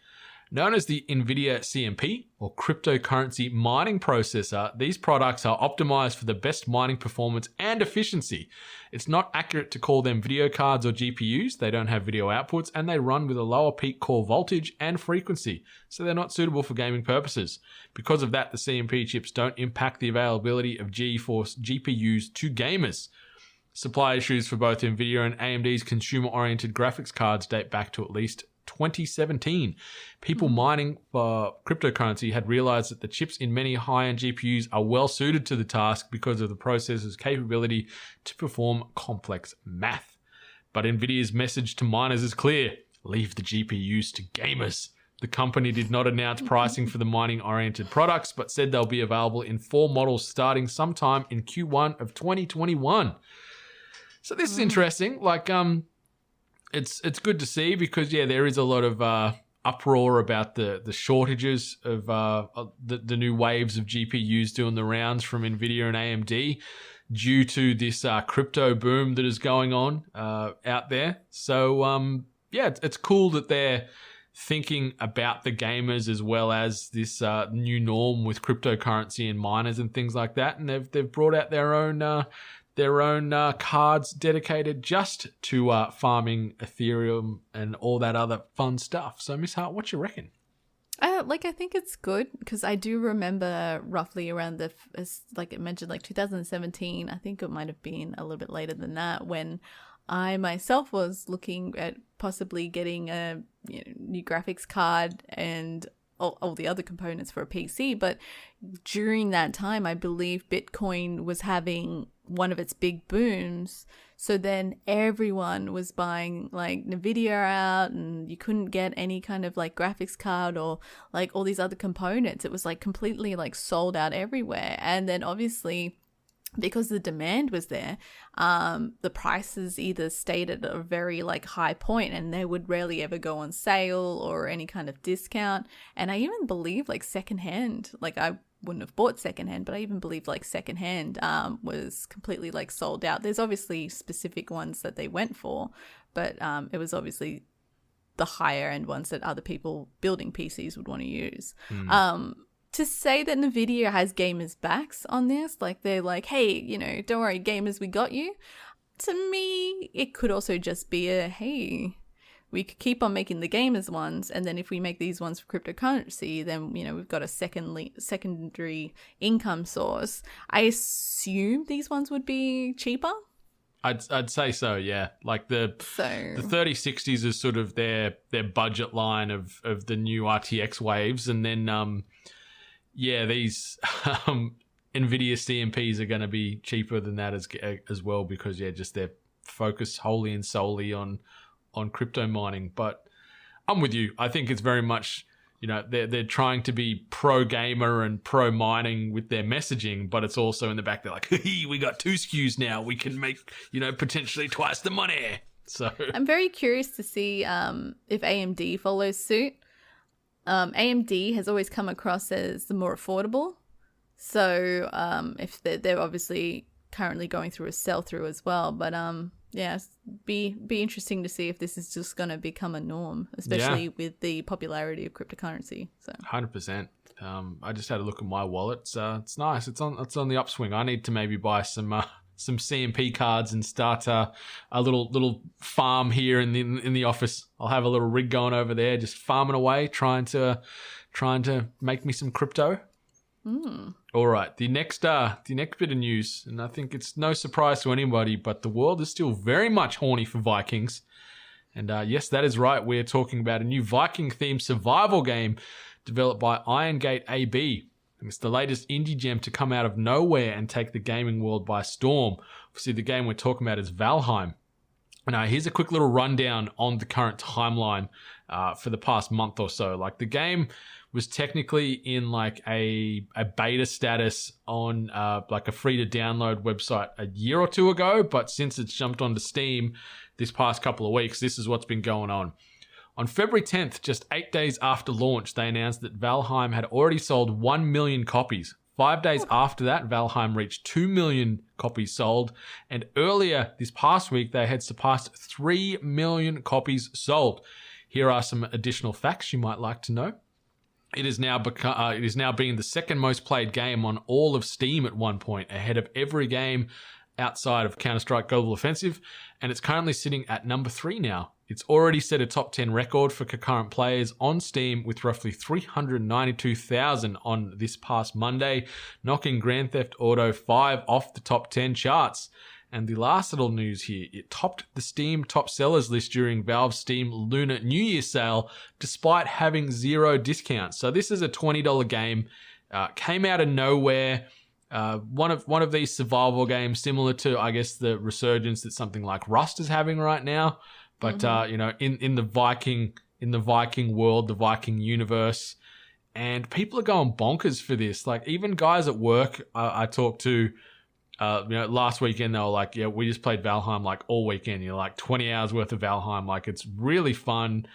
F: Known as the NVIDIA CMP, or cryptocurrency mining processor, these products are optimized for the best mining performance and efficiency. It's not accurate to call them video cards or GPUs. They don't have video outputs, and they run with a lower peak core voltage and frequency, so they're not suitable for gaming purposes. Because of that, the CMP chips don't impact the availability of GeForce GPUs to gamers. Supply issues for both NVIDIA and AMD's consumer-oriented graphics cards date back to at least 2017. People mining for cryptocurrency had realized that the chips in many high-end GPUs are well suited to the task because of the processor's capability to perform complex math. But NVIDIA's message to miners is clear: leave the GPUs to gamers. The company did not announce pricing for the mining-oriented products, but said they'll be available in 4 models starting sometime in Q1 of 2021. So this is interesting. It's good to see because, there is a lot of uproar about the shortages of the new waves of GPUs doing the rounds from NVIDIA and AMD due to this crypto boom that is going on out there. So, it's cool that they're thinking about the gamers as well as this new norm with cryptocurrency and miners and things like that. And they've brought out their own cards dedicated just to farming Ethereum and all that other fun stuff. So, Miss Hart, what you reckon?
G: I think it's good because I do remember roughly around like it mentioned, like 2017. I think it might have been a little bit later than that when I myself was looking at possibly getting a new graphics card and all the other components for a PC. But during that time, I believe Bitcoin was having one of its big booms. So then everyone was buying like NVIDIA out, and you couldn't get any kind of like graphics card or like all these other components. It was like completely like sold out everywhere. And then obviously, because the demand was there, the prices either stayed at a very like high point and they would rarely ever go on sale or any kind of discount. And I even believe like secondhand, like I wouldn't have bought secondhand, but I even believe like secondhand was completely like sold out. There's obviously specific ones that they went for, but it was obviously the higher end ones that other people building PCs would want to use. To say that NVIDIA has gamers' backs on this, like they're like, hey, don't worry, gamers, we got you. To me, it could also just be hey, we could keep on making the gamers ones, and then if we make these ones for cryptocurrency, then, we've got a secondary income source. I assume these ones would be cheaper.
F: I'd say so, yeah. Like the 3060s is sort of their budget line of the new RTX waves, and then these NVIDIA CMPs are going to be cheaper than that as well because just they're focused wholly and solely on crypto mining. But I'm with you. I think it's very much, they're trying to be pro gamer and pro mining with their messaging, but it's also in the back they're like, hey, we got 2 SKUs now. We can make, potentially twice the money. So
G: I'm very curious to see if AMD follows suit. AMD has always come across as the more affordable. So if they're obviously currently going through a sell-through as well. But be interesting to see if this is just going to become a norm, especially with the popularity of cryptocurrency. So
F: 100%. I just had a look at my wallet. It's nice. It's on the upswing. I need to maybe buy some CMP cards and start a little farm here in the office. I'll have a little rig going over there, just farming away, trying to make me some crypto. All right, the next bit of news, and I think it's no surprise to anybody, but the world is still very much horny for Vikings. And yes, that is right. We're talking about a new Viking-themed survival game developed by Irongate AB. And it's the latest indie gem to come out of nowhere and take the gaming world by storm. Obviously, the game we're talking about is Valheim. Now, here's a quick little rundown on the current timeline for the past month or so. Like, the game was technically in like a beta status on like a free to download website a year or two ago, but since it's jumped onto Steam this past couple of weeks, this is what's been going on. On February 10th, just 8 days after launch, they announced that Valheim had already sold 1 million copies. 5 days after that, Valheim reached 2 million copies sold. And earlier this past week, they had surpassed 3 million copies sold. here are some additional facts you might like to know. It is now being the second most played game on all of Steam at one point, ahead of every game outside of Counter-Strike Global Offensive, and it's currently sitting at number 3 now. It's already set a top 10 record for concurrent players on Steam with roughly 392,000 on this past Monday, knocking Grand Theft Auto 5 off the top 10 charts. And the last little news here, it topped the Steam top sellers list during Valve's Steam Lunar New Year sale, despite having 0 discounts. So this is a $20 game, came out of nowhere. One of these survival games, similar to, I guess, the resurgence that something like Rust is having right now. But in the Viking world, the Viking universe, and people are going bonkers for this. Like, even guys at work, I talked to. Last weekend they were like, yeah, we just played Valheim like all weekend. 20 hours worth of Valheim. Like, it's really fun,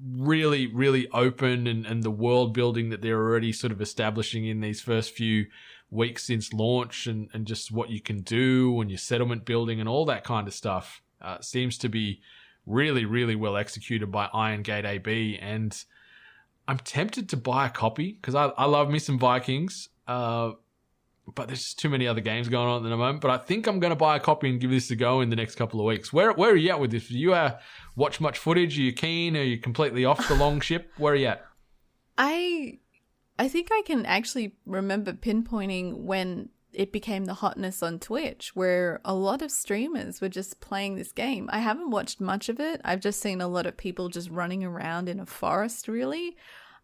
F: really, really open, and the world building that they're already sort of establishing in these first few weeks since launch, and just what you can do and your settlement building and all that kind of stuff seems to be really, really well executed by Iron Gate AB. And I'm tempted to buy a copy because I love me some Vikings. But there's just too many other games going on at the moment. But I think I'm going to buy a copy and give this a go in the next couple of weeks. Where are you at with this? Do you watch much footage? Are you keen? Are you completely off the long ship? Where are you at?
G: I think I can actually remember pinpointing when it became the hotness on Twitch, where a lot of streamers were just playing this game. I haven't watched much of it. I've just seen a lot of people just running around in a forest, really.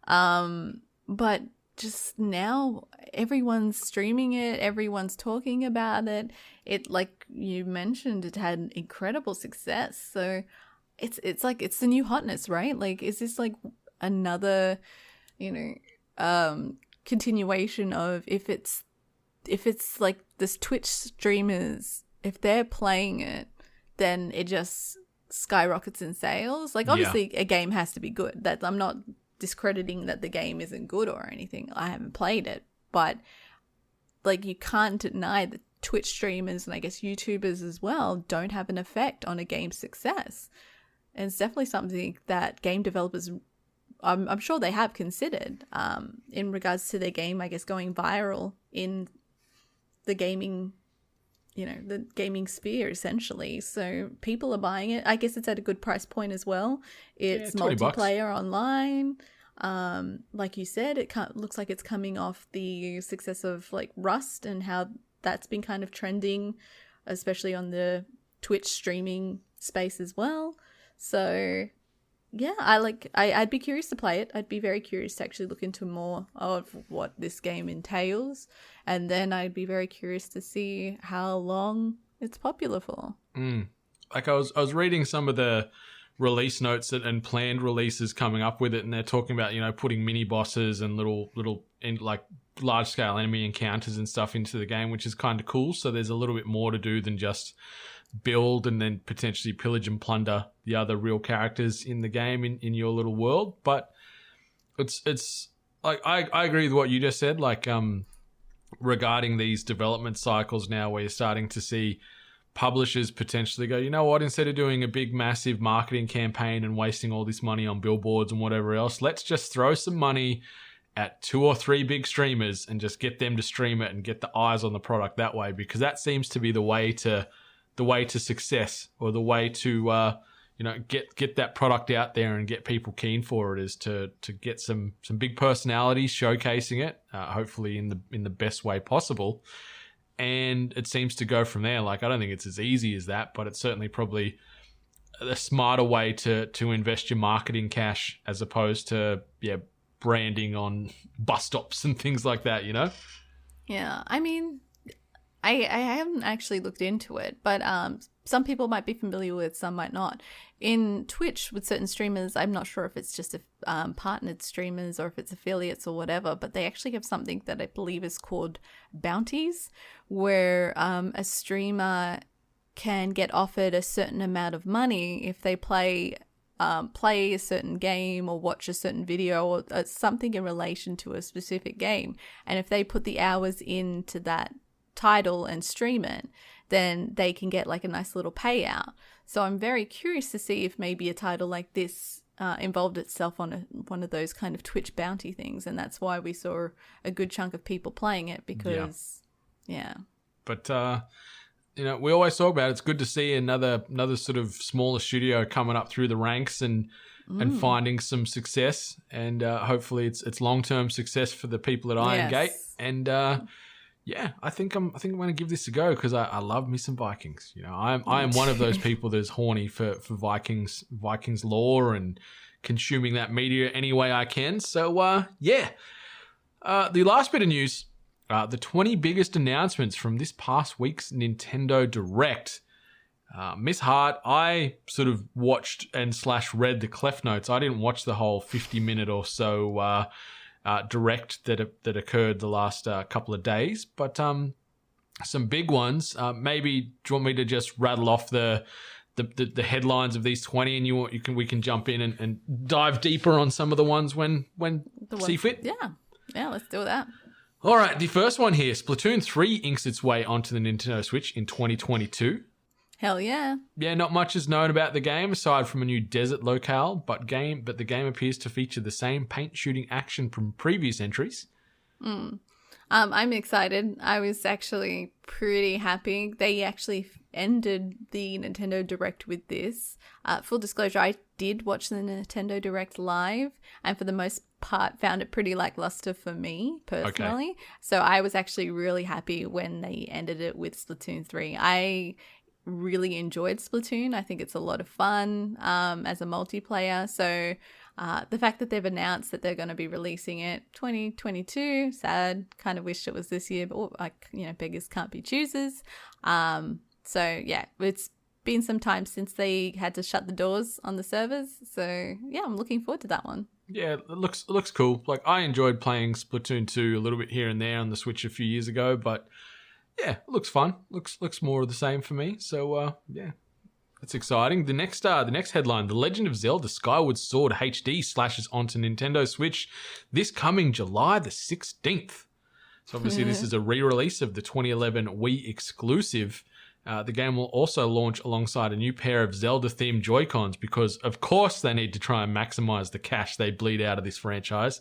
G: But just now everyone's streaming it, everyone's talking about it. It, like you mentioned, it had incredible success. So it's like, it's the new hotness, right? Like, is this like another, continuation of if it's like this Twitch streamers, if they're playing it, then it just skyrockets in sales. Like, obviously a game has to be good. That I'm not discrediting that the game isn't good or anything. I haven't played it, but like, you can't deny that Twitch streamers, and I guess YouTubers as well, don't have an effect on a game's success. And it's definitely something that game developers, I'm sure they have considered in regards to their game, I guess, going viral in the gaming, the gaming sphere, essentially. So people are buying it. I guess it's at a good price point as well. It's multiplayer online. Like you said, it looks like it's coming off the success of like Rust and how that's been kind of trending, especially on the Twitch streaming space as well. So yeah, I'd be curious to play it. I'd be very curious to actually look into more of what this game entails. And then I'd be very curious to see how long it's popular for.
F: Like, I was reading some of the release notes and planned releases coming up with it, and they're talking about, putting mini bosses and little like large scale enemy encounters and stuff into the game, which is kind of cool. So there's a little bit more to do than just build and then potentially pillage and plunder the other real characters in the game in your little world. But it's like, I agree with what you just said, like regarding these development cycles now, where you're starting to see publishers potentially go, you know what, instead of doing a big massive marketing campaign and wasting all this money on billboards and whatever else, let's just throw some money at 2 or 3 big streamers and just get them to stream it and get the eyes on the product that way, because that seems to be the way to success, or the way to get that product out there and get people keen for it, is to get some big personalities showcasing it, hopefully in the best way possible. And it seems to go from there. Like, I don't think it's as easy as that, but it's certainly probably a smarter way to invest your marketing cash, as opposed to branding on bus stops and things like that,
G: Yeah, I mean, I haven't actually looked into it, but some people might be familiar with, some might not. In Twitch, with certain streamers, I'm not sure if it's just partnered streamers or if it's affiliates or whatever, but they actually have something that I believe is called bounties, where a streamer can get offered a certain amount of money if they play a certain game or watch a certain video or something in relation to a specific game. And if they put the hours into that title and stream it, then they can get like a nice little payout. So I'm very curious to see if maybe a title like this involved itself on one of those kind of Twitch bounty things, and that's why we saw a good chunk of people playing it because, yeah.
F: But we always talk about it. It's good to see another sort of smaller studio coming up through the ranks and finding some success, and hopefully it's long-term success for the people at Iron Gate. And I think I'm going to give this a go because I love me some Vikings. I am one of those people that's horny for Vikings lore and consuming that media any way I can. So the last bit of news, the 20 biggest announcements from this past week's Nintendo Direct. Miss Hart, I sort of watched and / read the Clef Notes. I didn't watch the whole 50-minute or so Direct that occurred the last couple of days, but some big ones. Maybe do you want me to just rattle off the headlines of these 20, and we can jump in and dive deeper on some of the ones when see fit?
G: Yeah, let's do that.
F: All right, the first one here, Splatoon 3 inks its way onto the Nintendo Switch in 2022.
G: Hell yeah. Yeah,
F: not much is known about the game aside from a new desert locale, but the game appears to feature the same paint shooting action from previous entries.
G: I'm excited. I was actually pretty happy. They actually ended the Nintendo Direct with this. Full disclosure, I did watch the Nintendo Direct live, and for the most part found it pretty lackluster for me personally. Okay. So I was actually really happy when they ended it with Splatoon 3. I really enjoyed Splatoon. I think it's a lot of fun as a multiplayer. So the fact that they've announced that they're going to be releasing it 2022, sad. Kind of wish it was this year, but beggars can't be choosers. So yeah, it's been some time since they had to shut the doors on the servers. So yeah, I'm looking forward to that one.
F: Yeah, it looks cool. Like, I enjoyed playing Splatoon 2 a little bit here and there on the Switch a few years ago, but yeah, it looks fun. Looks more of the same for me. So yeah, it's exciting. The next headline: The Legend of Zelda: Skyward Sword HD slashes onto Nintendo Switch this coming July the 16th. So obviously this is a re-release of the 2011 Wii exclusive. The game will also launch alongside a new pair of Zelda-themed Joy-Cons because, of course, they need to try and maximize the cash they bleed out of this franchise.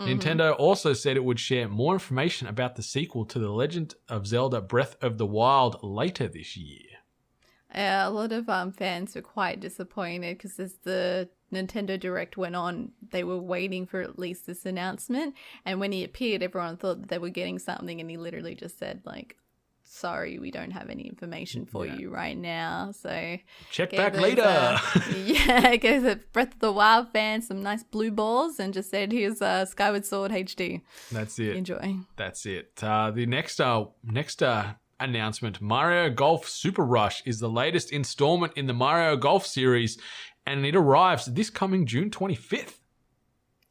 F: Nintendo also said it would share more information about the sequel to The Legend of Zelda Breath of the Wild later this year.
G: A lot of fans were quite disappointed because as the Nintendo Direct went on, they were waiting for at least this announcement. And when he appeared, everyone thought that they were getting something, and he literally just said, like, sorry, we don't have any information for you right now. So
F: check back later.
G: Gave the Breath of the Wild fans some nice blue balls and just said, here's Skyward Sword HD.
F: That's it.
G: Enjoy.
F: That's it. The next announcement, Mario Golf Super Rush is the latest installment in the Mario Golf series, and it arrives this coming June 25th.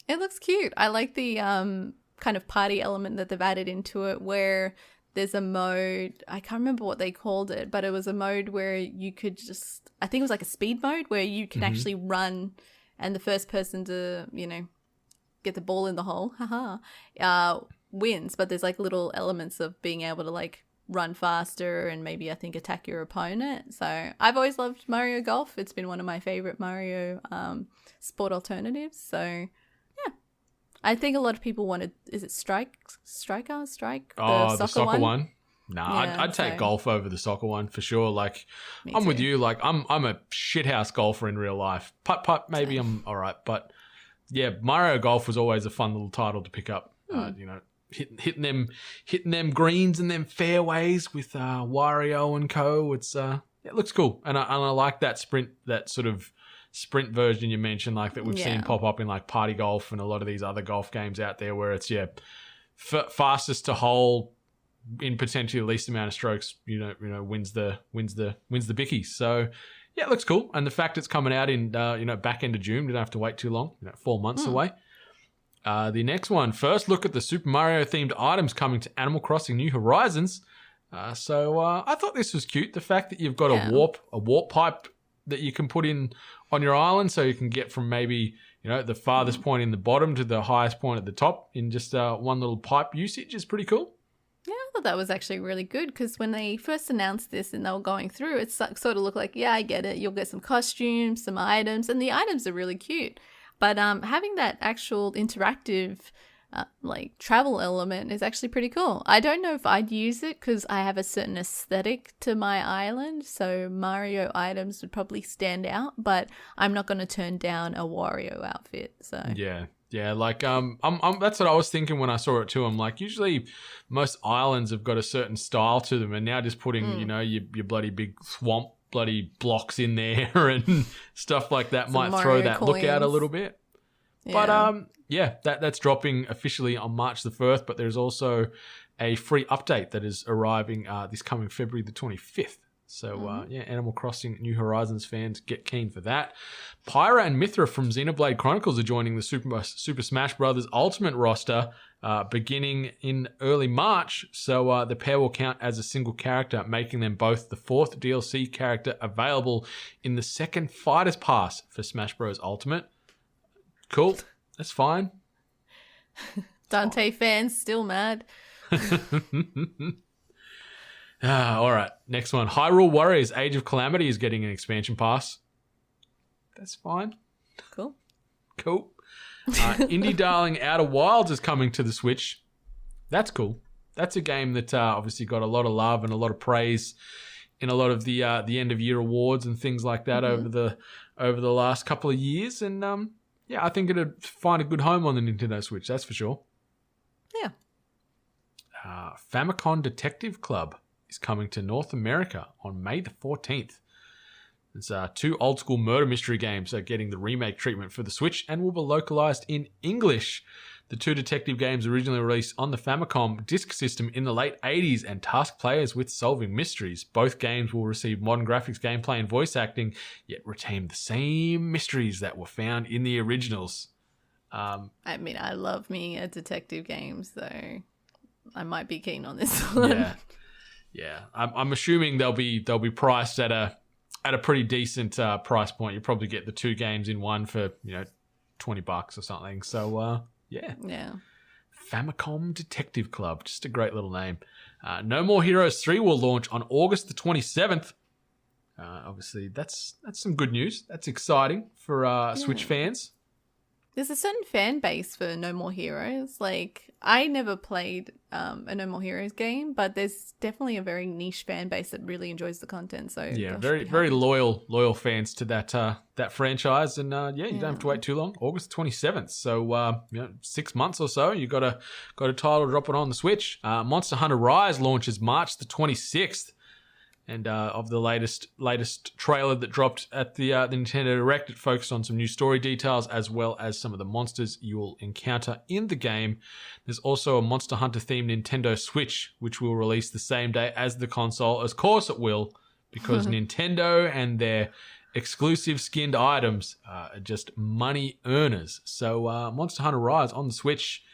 G: It looks cute. I like the kind of party element that they've added into it, where there's a mode, I can't remember what they called it, but it was a mode where you could just, I think it was like a speed mode where you can actually run, and the first person to, get the ball in the hole, wins. But there's like little elements of being able to like run faster and maybe I think attack your opponent. So I've always loved Mario Golf. It's been one of my favorite Mario sport alternatives. So I think a lot of people wanted, is it Strike?
F: The soccer one? Nah,
G: Yeah,
F: I'd take golf over the soccer one for sure. Like, I'm with you. Like, I'm a shithouse golfer in real life. Putt, maybe I'm all right. But yeah, Mario Golf was always a fun little title to pick up. Hitting them greens and them fairways with Wario and co. It looks cool, and I like that sort of sprint version you mentioned, like that we've seen pop up in like Party Golf and a lot of these other golf games out there, where it's fastest to hole in potentially the least amount of strokes, wins the bickies. So yeah, it looks cool, and the fact it's coming out in back end of June, we don't have to wait too long, 4 months away. The next one, first look at the Super Mario themed items coming to Animal Crossing New Horizons. So I thought this was cute. The fact that you've got a warp pipe that you can put in on your island, so you can get from maybe the farthest point in the bottom to the highest point at the top in just one little pipe usage is pretty cool.
G: Yeah, I thought that was actually really good because when they first announced this and they were going through, it sort of looked like, yeah, I get it. You'll get some costumes, some items, and the items are really cute. But having that actual interactive like travel element is actually pretty cool. I don't know if I'd use it because I have a certain aesthetic to my island, so Mario items would probably stand out, but I'm not going to turn down a Wario outfit. So
F: Yeah, like that's what I was thinking when I saw it too. I'm like, usually most islands have got a certain style to them, and now just putting your bloody big swamp bloody blocks in there and stuff like that
G: Some
F: might
G: Mario
F: throw that look out a
G: coins.
F: little bit.
G: Yeah.
F: But that's dropping officially on March the 1st, but there's also a free update that is arriving this coming February the 25th. So, Animal Crossing New Horizons fans, get keen for that. Pyra and Mithra from Xenoblade Chronicles are joining the Super Smash Bros. Ultimate roster beginning in early March. So, the pair will count as a single character, making them both the 4th DLC character available in the second Fighters Pass for Smash Bros. Ultimate. Cool. That's fine.
G: Dante fans still mad.
F: All right, next one. Hyrule Warriors Age of Calamity is getting an expansion pass. That's fine.
G: Cool.
F: Indie darling Outer Wilds is coming to the Switch. That's cool. That's a game that obviously got a lot of love and a lot of praise in a lot of the end of year awards and things like that over the last couple of years. And I think it'd find a good home on the Nintendo Switch. That's for sure.
G: Yeah.
F: Famicom Detective Club is coming to North America on May the 14th. It's 2 old school murder mystery games are getting the remake treatment for the Switch and will be localized in English. The 2 detective games originally released on the Famicom disk system in the late 80s and tasked players with solving mysteries. Both games will receive modern graphics, gameplay, and voice acting, yet retain the same mysteries that were found in the originals.
G: I mean, I love me a detective game, so I might be keen on this one.
F: Yeah. I'm assuming they'll be priced at a pretty decent price point. You probably get the 2 games in one for $20 or something. So
G: Yeah.
F: Famicom Detective Club, just a great little name. No More Heroes 3 will launch on August the 27th. Obviously, that's some good news. That's exciting for Switch fans.
G: There's a certain fan base for No More Heroes. Like, I never played a No More Heroes game, but there's definitely a very niche fan base that really enjoys the content. So
F: yeah, very loyal fans to that franchise. And you don't have to wait too long. August 27th. So 6 months or so. You got a title dropping on the Switch. Monster Hunter Rise launches March the 26th. And of the latest trailer that dropped at the Nintendo Direct, it focused on some new story details as well as some of the monsters you will encounter in the game. There's also a Monster Hunter themed Nintendo Switch, which will release the same day as the console. Of course it will, because Nintendo and their exclusive skinned items are just money earners. So Monster Hunter Rise on the Switch,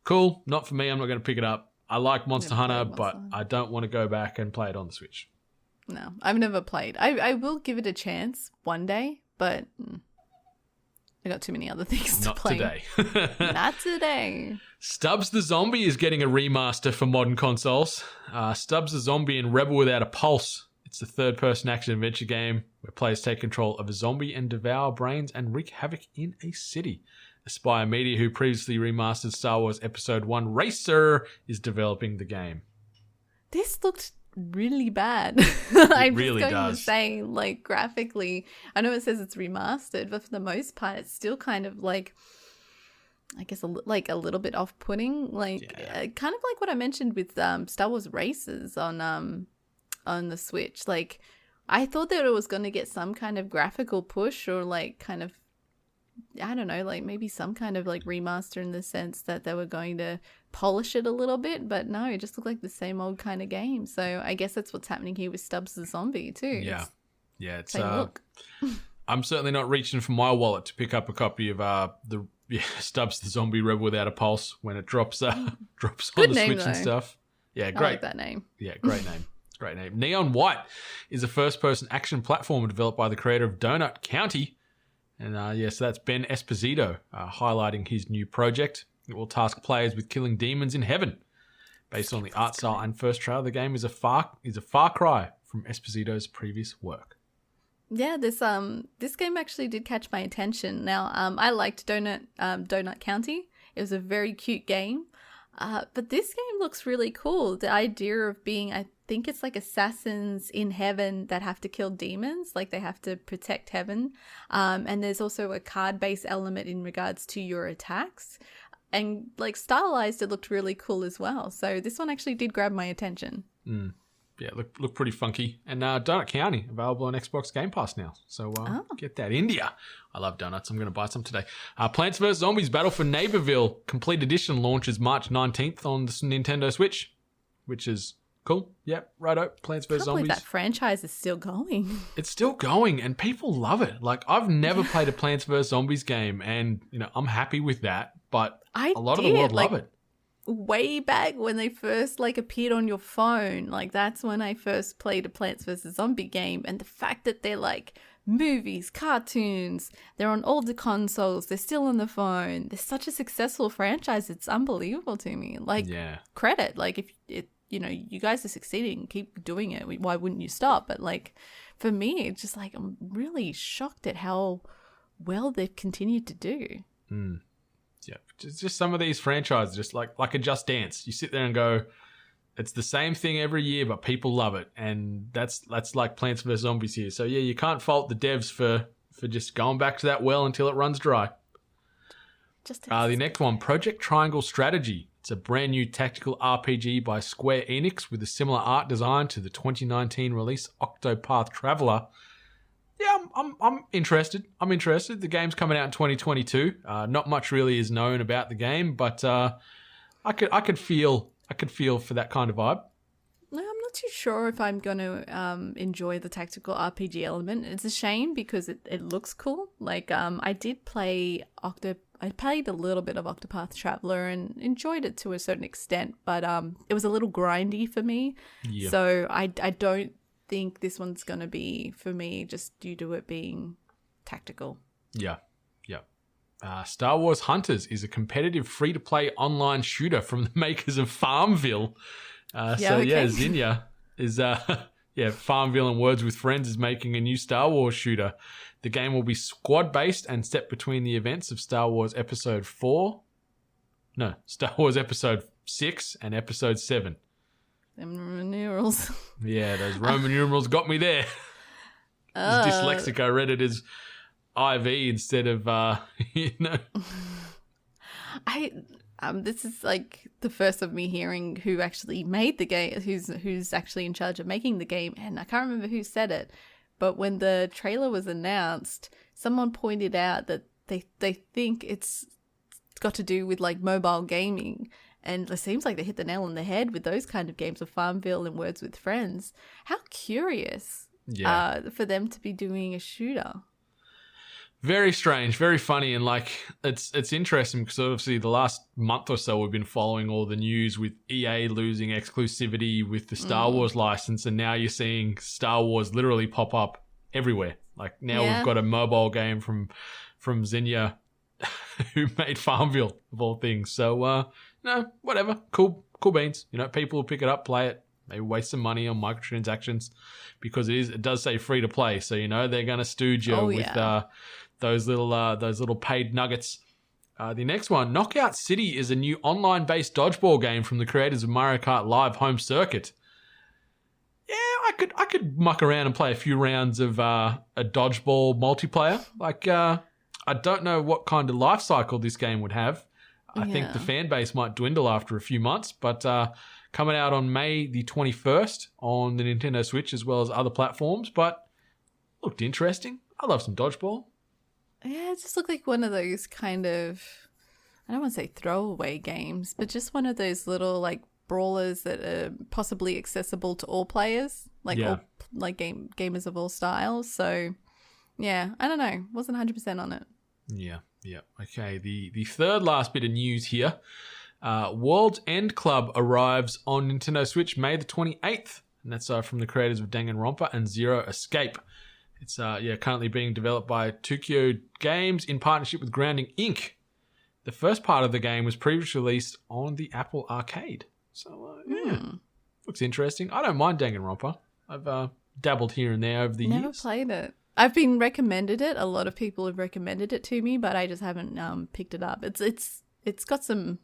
F: cool. Not for me. I'm not going to pick it up. I like Monster Hunter, but I don't want to go back and play it on the Switch.
G: No, I've never played. I will give it a chance one day, but I got too many other things to play.
F: Not today.
G: Not today.
F: Stubbs the Zombie is getting a remaster for modern consoles. Stubbs the Zombie in Rebel Without a Pulse. It's a third-person action-adventure game where players take control of a zombie and devour brains and wreak havoc in a city. Aspire Media, who previously remastered Star Wars Episode 1 Racer, is developing the game.
G: This looked really bad. I'm
F: really
G: just going
F: does.
G: to say, like, graphically, I know it says it's remastered, but for the most part, it's still kind of like, I guess, a little bit off-putting. Like, kind of like what I mentioned with Star Wars Racers on the Switch. Like, I thought that it was going to get some kind of graphical push or, like, kind of, I don't know, like maybe some kind of like remaster in the sense that they were going to polish it a little bit, but no, it just looked like the same old kind of game. So I guess that's what's happening here with Stubbs the Zombie too.
F: It's
G: same look.
F: I'm certainly not reaching for my wallet to pick up a copy of the Stubbs the Zombie Rebel Without a Pulse when it drops on
G: Good
F: the
G: name,
F: Switch and
G: though.
F: stuff. Yeah, great.
G: I like that name.
F: Yeah, great name. Great name. Neon White is a first-person action platform developed by the creator of Donut County. And so that's Ben Esposito highlighting his new project. It will task players with killing demons in heaven. Based on the art style and first trailer, the game is a far cry from Esposito's previous work.
G: Yeah, this game actually did catch my attention. Now, I liked Donut County. It was a very cute game. But this game looks really cool. The idea of being, I think it's like assassins in heaven that have to kill demons, like they have to protect heaven. And there's also a card-based element in regards to your attacks. And like stylized, it looked really cool as well. So this one actually did grab my attention.
F: Yeah, look pretty funky. And Donut County, available on Xbox Game Pass now. So get that India. I love donuts. I'm going to buy some today. Plants vs. Zombies Battle for Neighborville Complete Edition launches March 19th on the Nintendo Switch, which is cool. Yep, righto. Plants vs.
G: I can't believe
F: Zombies.
G: that franchise is still going.
F: It's still going, and people love it. Like, I've never played a Plants vs. Zombies game, and, I'm happy with that. But a lot of the world love it.
G: Way back when they first appeared on your phone, that's when I first played a Plants vs. Zombie game. And the fact that they're movies, cartoons, they're on all the consoles, they're still on the phone, they're such a successful franchise, it's unbelievable to me. Credit, if you guys are succeeding, keep doing it, why wouldn't you stop? But for me, it's just I'm really shocked at how well they've continued to do.
F: Yeah, just some of these franchises, just like a Just Dance. You sit there and go, it's the same thing every year, but people love it, and that's like Plants vs. Zombies here. So yeah, you can't fault the devs for just going back to that well until it runs dry. The next one, Project Triangle Strategy. It's a brand new tactical RPG by Square Enix with a similar art design to the 2019 release Octopath Traveler. Yeah, I'm interested. The game's coming out in 2022. Not much really is known about the game, but I could feel for that kind of vibe.
G: No, I'm not too sure if I'm going to enjoy the tactical RPG element. It's a shame because it looks cool. I did play I played a little bit of Octopath Traveler and enjoyed it to a certain extent, but it was a little grindy for me. Yeah. So I don't think this one's going to be for me just due to it being tactical. Yeah.
F: Star Wars Hunters is a competitive free-to-play online shooter from the makers of Farmville. Zinnia is Farmville and Words with Friends is making a new Star Wars shooter. The game will be squad-based and set between the events of Star Wars Episode 6 and Episode 7.
G: Them Roman numerals.
F: Yeah, those Roman numerals got me there. As dyslexic, I read it as IV instead of,
G: this is the first of me hearing who actually made the game, who's actually in charge of making the game, and I can't remember who said it, but when the trailer was announced, someone pointed out that they think it's got to do with mobile gaming. And it seems like they hit the nail on the head with those kind of games of Farmville and Words with Friends. How curious for them to be doing a shooter.
F: Very strange, very funny, and it's interesting because obviously the last month or so we've been following all the news with EA losing exclusivity with the Star Wars license, and now you're seeing Star Wars literally pop up everywhere. We've got a mobile game from Zinnia who made Farmville of all things. So no, whatever. Cool beans. People will pick it up, play it, maybe waste some money on microtransactions because it does say free to play. So they're going to stooge you with those little paid nuggets. The next one, Knockout City, is a new online-based dodgeball game from the creators of Mario Kart Live Home Circuit. Yeah, I could muck around and play a few rounds of a dodgeball multiplayer. I don't know what kind of life cycle this game would have. I think the fan base might dwindle after a few months, but coming out on May the 21st on the Nintendo Switch as well as other platforms, but looked interesting. I love some dodgeball.
G: Yeah, it just looked like one of those kind of, I don't want to say throwaway games, but just one of those little brawlers that are possibly accessible to all players, gamers of all styles. So yeah, I don't know. Wasn't 100% on it.
F: Yeah. Okay, the third last bit of news here. World's End Club arrives on Nintendo Switch May the 28th. And that's from the creators of Danganronpa and Zero Escape. It's currently being developed by Tokyo Games in partnership with Grounding Inc. The first part of the game was previously released on the Apple Arcade. So, looks interesting. I don't mind Danganronpa. I've dabbled here and there over the years.
G: Never played it. I've been recommended it. A lot of people have recommended it to me, but I just haven't picked it up. It's got some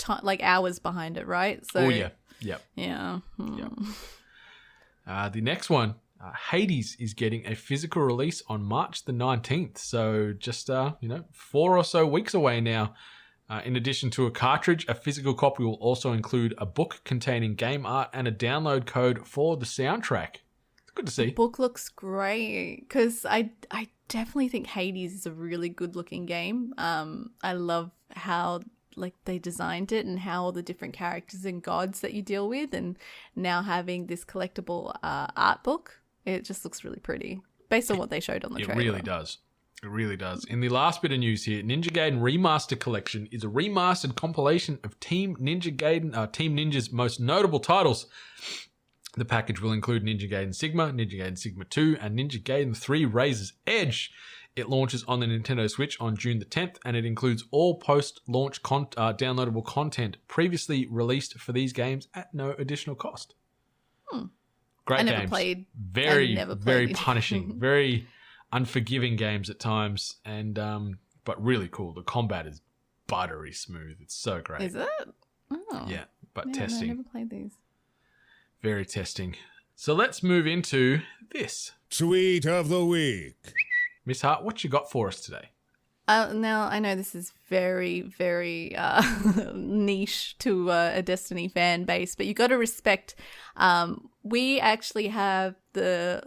G: hours behind it, right? So,
F: yeah. Yep.
G: Yeah.
F: The next one, Hades is getting a physical release on March the 19th. So just, 4 or so weeks away now. In addition to a cartridge, a physical copy will also include a book containing game art and a download code for the soundtrack. It's good to see.
G: The book looks great because I definitely think Hades is a really good looking game. I love how they designed it and how all the different characters and gods that you deal with, and now having this collectible art book, it just looks really pretty based on what they showed on the trailer.
F: It really does. It really does. In the last bit of news here, Ninja Gaiden Remaster Collection is a remastered compilation of Team Ninja's most notable titles. The package will include Ninja Gaiden Sigma, Ninja Gaiden Sigma 2, and Ninja Gaiden 3 Razor's Edge. It launches on the Nintendo Switch on June the 10th, and it includes all post-launch downloadable content previously released for these games at no additional cost. Great games.
G: I never played.
F: Very punishing, very unforgiving games at times, and but really cool. The combat is buttery smooth. It's so great.
G: Is it? Oh.
F: Yeah, but
G: No,
F: testing.
G: I never played these.
F: Very testing. So let's move into this.
A: Tweet of the week.
F: Miss Hart, what you got for us today?
G: Now, I know this is very, very niche to a Destiny fan base, but you got to respect. We actually have the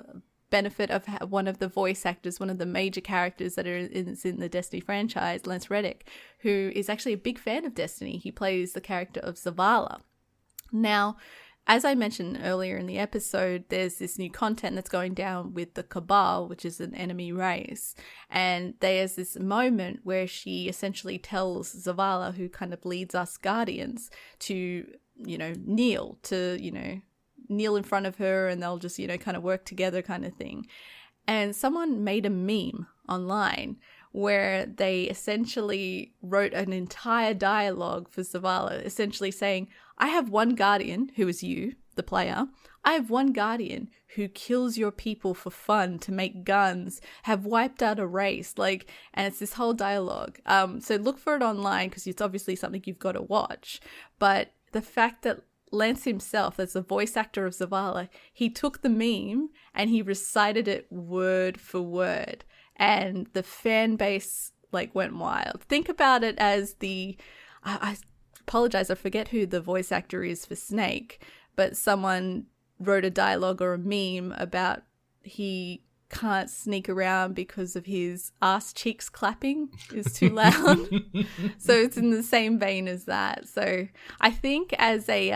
G: benefit of one of the voice actors, one of the major characters that is in the Destiny franchise, Lance Reddick, who is actually a big fan of Destiny. He plays the character of Zavala. Now, as I mentioned earlier in the episode, there's this new content that's going down with the Cabal, which is an enemy race. And there's this moment where she essentially tells Zavala, who kind of leads us Guardians, to, kneel in front of her, and they'll just, kind of work together kind of thing. And someone made a meme online where they essentially wrote an entire dialogue for Zavala, essentially saying, I have one guardian, who is you, the player. I have one guardian who kills your people for fun to make guns, have wiped out a race, and it's this whole dialogue. So look for it online because it's obviously something you've got to watch. But the fact that Lance himself, as the voice actor of Zavala, he took the meme and he recited it word for word. And the fan base went wild. Think about it as I apologize, I forget who the voice actor is for Snake, but someone wrote a dialogue or a meme about he can't sneak around because of his ass cheeks clapping is too loud. So it's in the same vein as that. So I think as a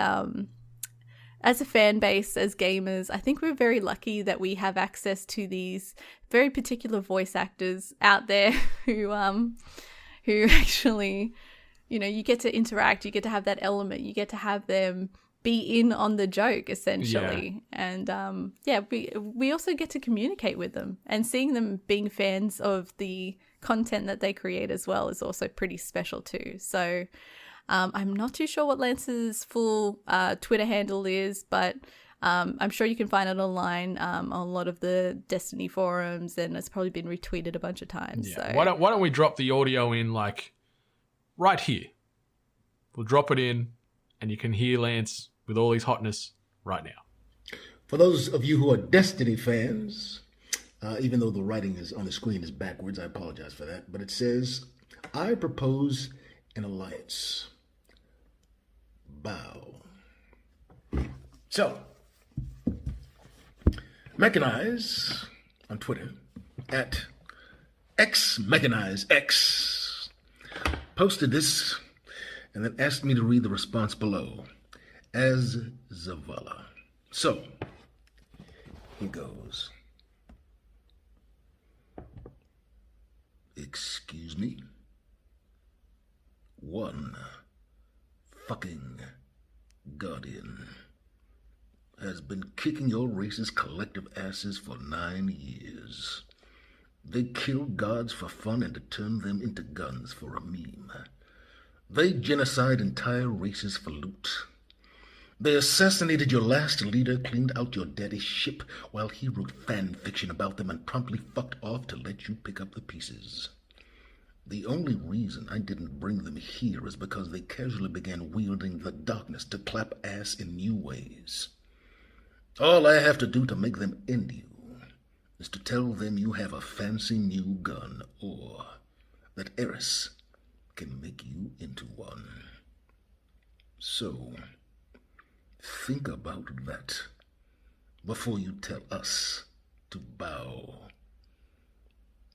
G: fan base, as gamers, I think we're very lucky that we have access to these very particular voice actors out there who actually, you get to interact, you get to have that element, you get to have them be in on the joke, essentially. Yeah. And we also get to communicate with them, and seeing them being fans of the content that they create as well is also pretty special too. So I'm not too sure what Lance's full Twitter handle is, but I'm sure you can find it online on a lot of the Destiny forums, and it's probably been retweeted a bunch of times.
F: Yeah.
G: So.
F: Why don't we drop the audio in right here? We'll drop it in, and you can hear Lance with all his hotness right now.
B: For those of you who are Destiny fans, even though the writing is on the screen is backwards, I apologize for that, but it says, I propose an alliance. Bow. So, Mechanize on Twitter at XMechanizeX posted this and then asked me to read the response below as Zavala. So, here goes. Excuse me? One fucking guardian has been kicking your race's collective asses for 9 years. They kill gods for fun and to turn them into guns for a meme. They genocide entire races for loot. They assassinated your last leader, cleaned out your daddy's ship, while he wrote fan fiction about them and promptly fucked off to let you pick up the pieces. The only reason I didn't bring them here is because they casually began wielding the darkness to clap ass in new ways. All I have to do to make them end you is to tell them you have a fancy new gun, or that Eris can make you into one. So, think about that before you tell us to bow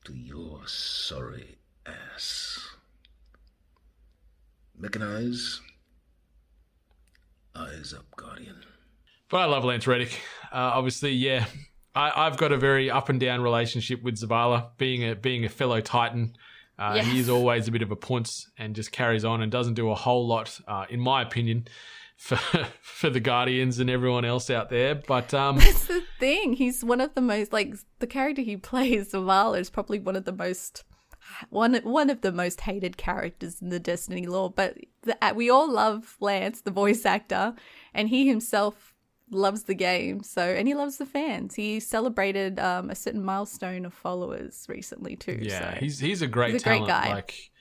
B: to your sorry ass. Mechanize. Eyes up, Guardian.
F: But I love Lance Reddick. Obviously, yeah, I've got a very up and down relationship with Zavala, being a fellow Titan.
G: Yes.
F: He is always a bit of a punce and just carries on and doesn't do a whole lot, in my opinion, for the Guardians and everyone else out there. But
G: That's the thing. He's one of the most, like, the character he plays, Zavala, is probably one of the most hated characters in the Destiny lore. But we all love Lance, the voice actor, and he himself loves the game. And he loves the fans. He celebrated a certain milestone of followers recently too.
F: yeah,
G: so.
F: he's a great
G: He's a
F: talent.
G: great guy.
F: Like,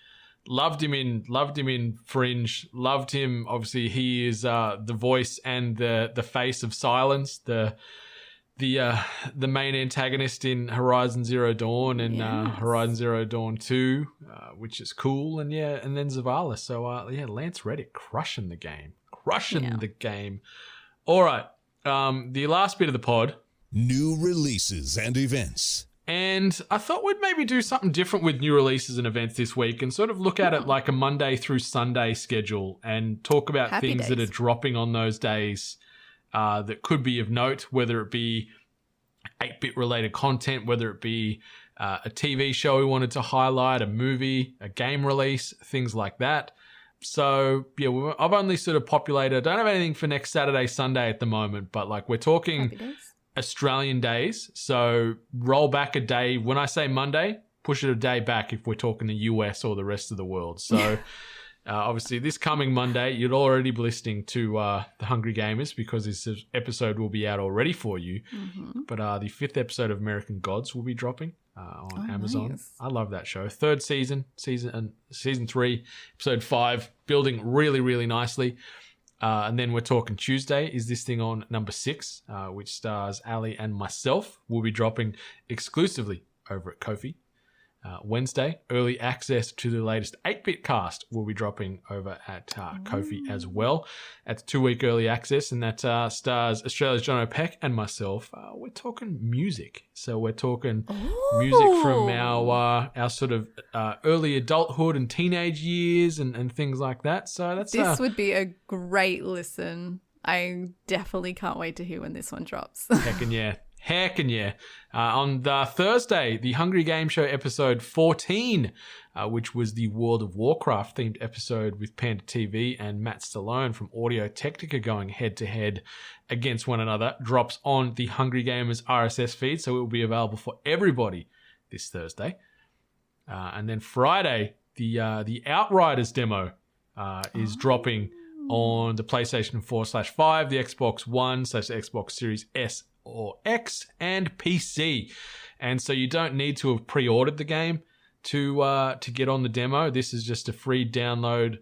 F: loved him in Fringe. Loved him. Obviously, he is the voice and the face of Silence. The main antagonist in Horizon Zero Dawn and Horizon Zero Dawn 2, which is cool. And then Zavala. So Lance Reddick crushing the game. The game. All right. The last bit of the pod.
A: New releases and events.
F: And I thought we'd maybe do something different with new releases and events this week and sort of look at it like a Monday through Sunday schedule and talk about
G: Happy
F: things
G: days.
F: that are dropping on those days that could be of note, whether it be 8-bit related content, whether it be a TV show we wanted to highlight, a movie, a game release, things like that. So, yeah, I've only sort of populated, I don't have anything for next Saturday, Sunday at the moment, but like we're talking Australian days. So roll back a day. When I say Monday, push it a day back if we're talking the US or the rest of the world. So obviously this coming Monday, you'd already be listening to The Hungry Gamers because this episode will be out already for you. Mm-hmm. But the 5th episode of American Gods will be dropping on Amazon.
G: Nice.
F: I love that show. 3rd season 3, episode 5, building really, really nicely. And then we're talking Tuesday. Is this thing on number 6, which stars Ali and myself? Will be dropping exclusively over at Ko-fi. Wednesday, early access to the latest 8-bit cast will be dropping over at Ko-fi as well. That's 2-week early access, and that stars Australia's John O'Peck and myself. We're talking music. So we're talking music from our sort of early adulthood and teenage years and things like that. So that's
G: This would be a great listen. I definitely can't wait to hear when this one drops.
F: Heckin' yeah. On the Thursday, the Hungry Game Show episode 14, which was the World of Warcraft themed episode with Panda TV and Matt Stallone from Audio Technica going head to head against one another, drops on the Hungry Gamers RSS feed. So it will be available for everybody this Thursday. And then Friday, the Outriders demo is dropping on the PlayStation 4/5, the Xbox One/Xbox Series S or X, and PC. And so you don't need to have pre-ordered the game to get on the demo. This is just a free download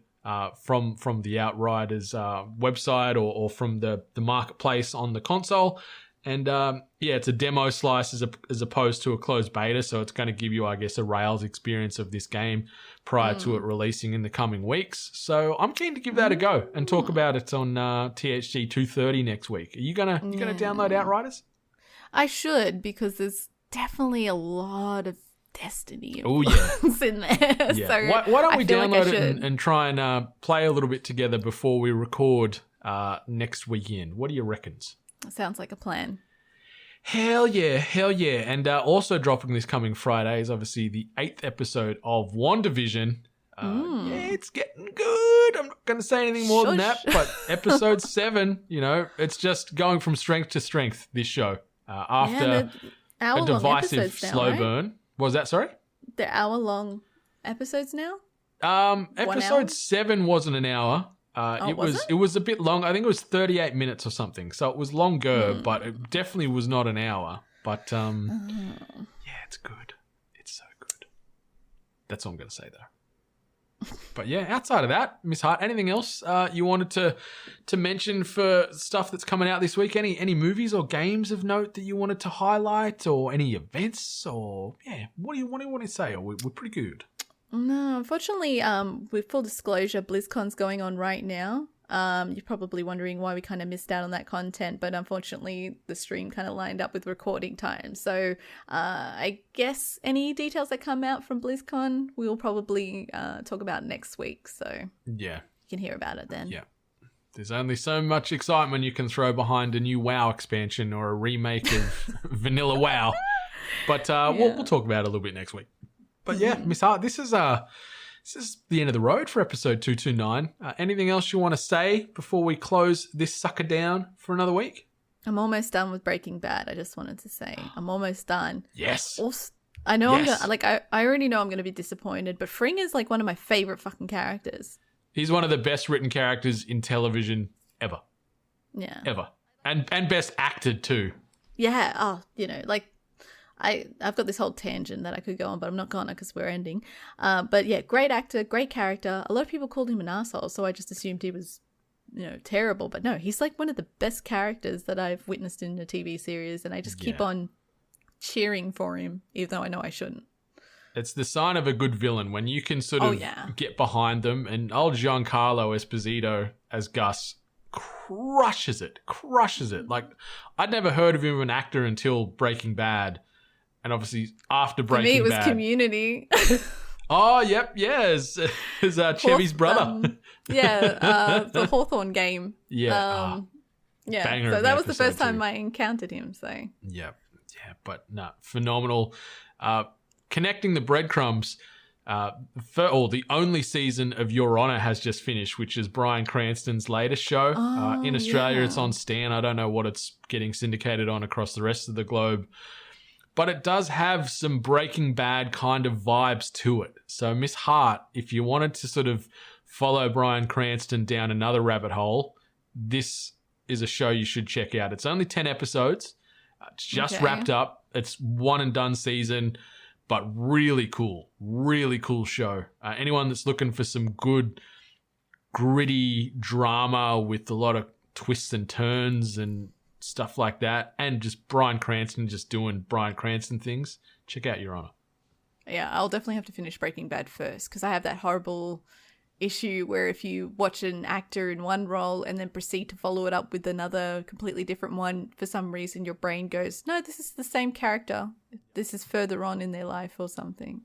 F: from the Outriders website or from the marketplace on the console. And it's a demo slice as opposed to a closed beta, so it's going to give you, I guess, a Rails experience of this game prior to it releasing in the coming weeks. So I'm keen to give that a go and talk about it on THG 230 next week. Are you gonna download Outriders?
G: I should, because there's definitely a lot of Destiny
F: Oh yeah,
G: in there.
F: yeah.
G: So
F: Why don't we
G: I feel like
F: download
G: I
F: it
G: should.
F: and try and play a little bit together before we record next weekend? What do you reckons?
G: Sounds like a plan.
F: Hell yeah. And also dropping this coming Friday is obviously the 8th episode of WandaVision. Yeah, it's getting good. I'm not going to say anything more than that,
G: Shush.
F: but episode 7, it's just going from strength to strength, this show. After a divisive slow burn. What was that, sorry?
G: They're hour-long episodes now?
F: Episode 7 wasn't an hour. It was a bit long. I think it was 38 minutes or something. So it was longer, but it definitely was not an hour. But yeah, it's good. It's so good. That's all I'm going to say, though. But yeah, outside of that, Miss Hart, anything else you wanted to mention for stuff that's coming out this week? Any movies or games of note that you wanted to highlight, or any events, or yeah, what do you want to say? Or we're pretty good.
G: No, unfortunately, with full disclosure, BlizzCon's going on right now. You're probably wondering why we kind of missed out on that content, but unfortunately the stream kind of lined up with recording time. So I guess any details that come out from BlizzCon, we'll probably talk about next week. So
F: yeah,
G: you can hear about it then.
F: Yeah. There's only so much excitement you can throw behind a new WoW expansion or a remake of Vanilla WoW. But we'll talk about it a little bit next week. But yeah, Miss Hart, this is the end of the road for episode 229. Anything else you want to say before we close this sucker down for another week?
G: I'm almost done with Breaking Bad. I just wanted to say I'm almost done.
F: Yes.
G: Also, I know I already know I'm gonna be disappointed, but Fring is like one of my favorite fucking characters. He's one of the best written characters in television ever. Yeah. Ever. And best acted too. Yeah. Oh, like I've got this whole tangent that I could go on, but I'm not gonna because we're ending. But yeah, great actor, great character. A lot of people called him an asshole, so I just assumed he was, terrible. But no, he's like one of the best characters that I've witnessed in a TV series, and I just keep on cheering for him, even though I know I shouldn't. It's the sign of a good villain when you can sort of get behind them, and old Giancarlo Esposito as Gus crushes it. Like, I'd never heard of him as an actor until Breaking Bad. And obviously, after Breaking Bad... For me, it was Community. Oh, yep, yeah, as Chevy's brother. The Hawthorne game. Yeah. Banger so that was the first time I encountered him, so... Yeah, but no, phenomenal. Connecting the breadcrumbs, the only season of Your Honor has just finished, which is Bryan Cranston's latest show. In Australia, it's on Stan. I don't know what it's getting syndicated on across the rest of the globe. But it does have some Breaking Bad kind of vibes to it. So, Miss Hart, if you wanted to sort of follow Bryan Cranston down another rabbit hole, this is a show you should check out. It's only 10 episodes. It's just wrapped up. It's one and done season, but really cool show. Anyone that's looking for some good, gritty drama with a lot of twists and turns and stuff like that, and just Bryan Cranston just doing Bryan Cranston things, check out Your Honor. Yeah, I'll definitely have to finish Breaking Bad first, because I have that horrible issue where if you watch an actor in one role and then proceed to follow it up with another completely different one, for some reason your brain goes, no, this is the same character. This is further on in their life or something.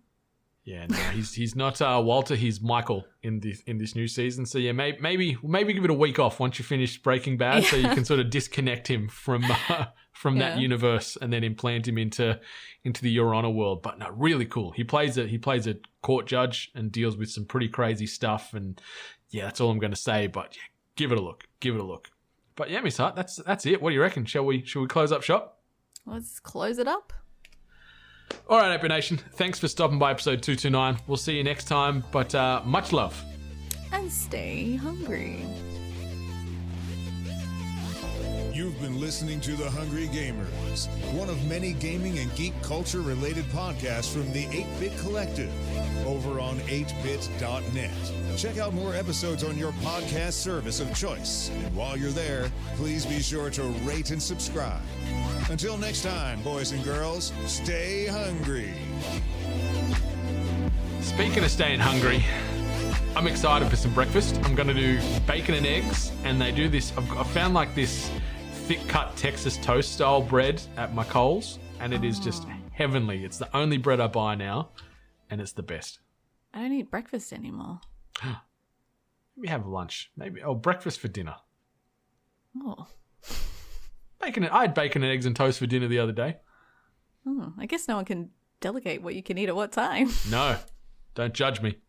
G: Yeah, no, he's not Walter. He's Michael in this new season. So yeah, maybe give it a week off once you finish Breaking Bad, so you can sort of disconnect him from that universe and then implant him into the Your Honor world. But no, really cool. He plays a court judge and deals with some pretty crazy stuff. And yeah, that's all I'm going to say. But yeah, give it a look. But yeah, Miss Hart, that's it. What do you reckon? Shall we close up shop? Let's close it up. All right, ATEBIT Nation, thanks for stopping by episode 229. We'll see you next time, but much love. And stay hungry.
A: You've been listening to The Hungry Gamers, one of many gaming and geek culture related podcasts from the 8-Bit Collective over on 8bit.net. Check out more episodes on your podcast service of choice. And while you're there, please be sure to rate and subscribe. Until next time, boys and girls, stay hungry.
F: Speaking of staying hungry, I'm excited for some breakfast. I'm going to do bacon and eggs, and they do this. I've found like this thick-cut Texas toast style bread at my Coles, and it is just heavenly. It's the only bread I buy now, and it's the best. I don't eat breakfast anymore. Maybe have lunch. Breakfast for dinner. Oh. I had bacon and eggs and toast for dinner the other day. Oh, I guess no one can delegate what you can eat at what time. No, don't judge me.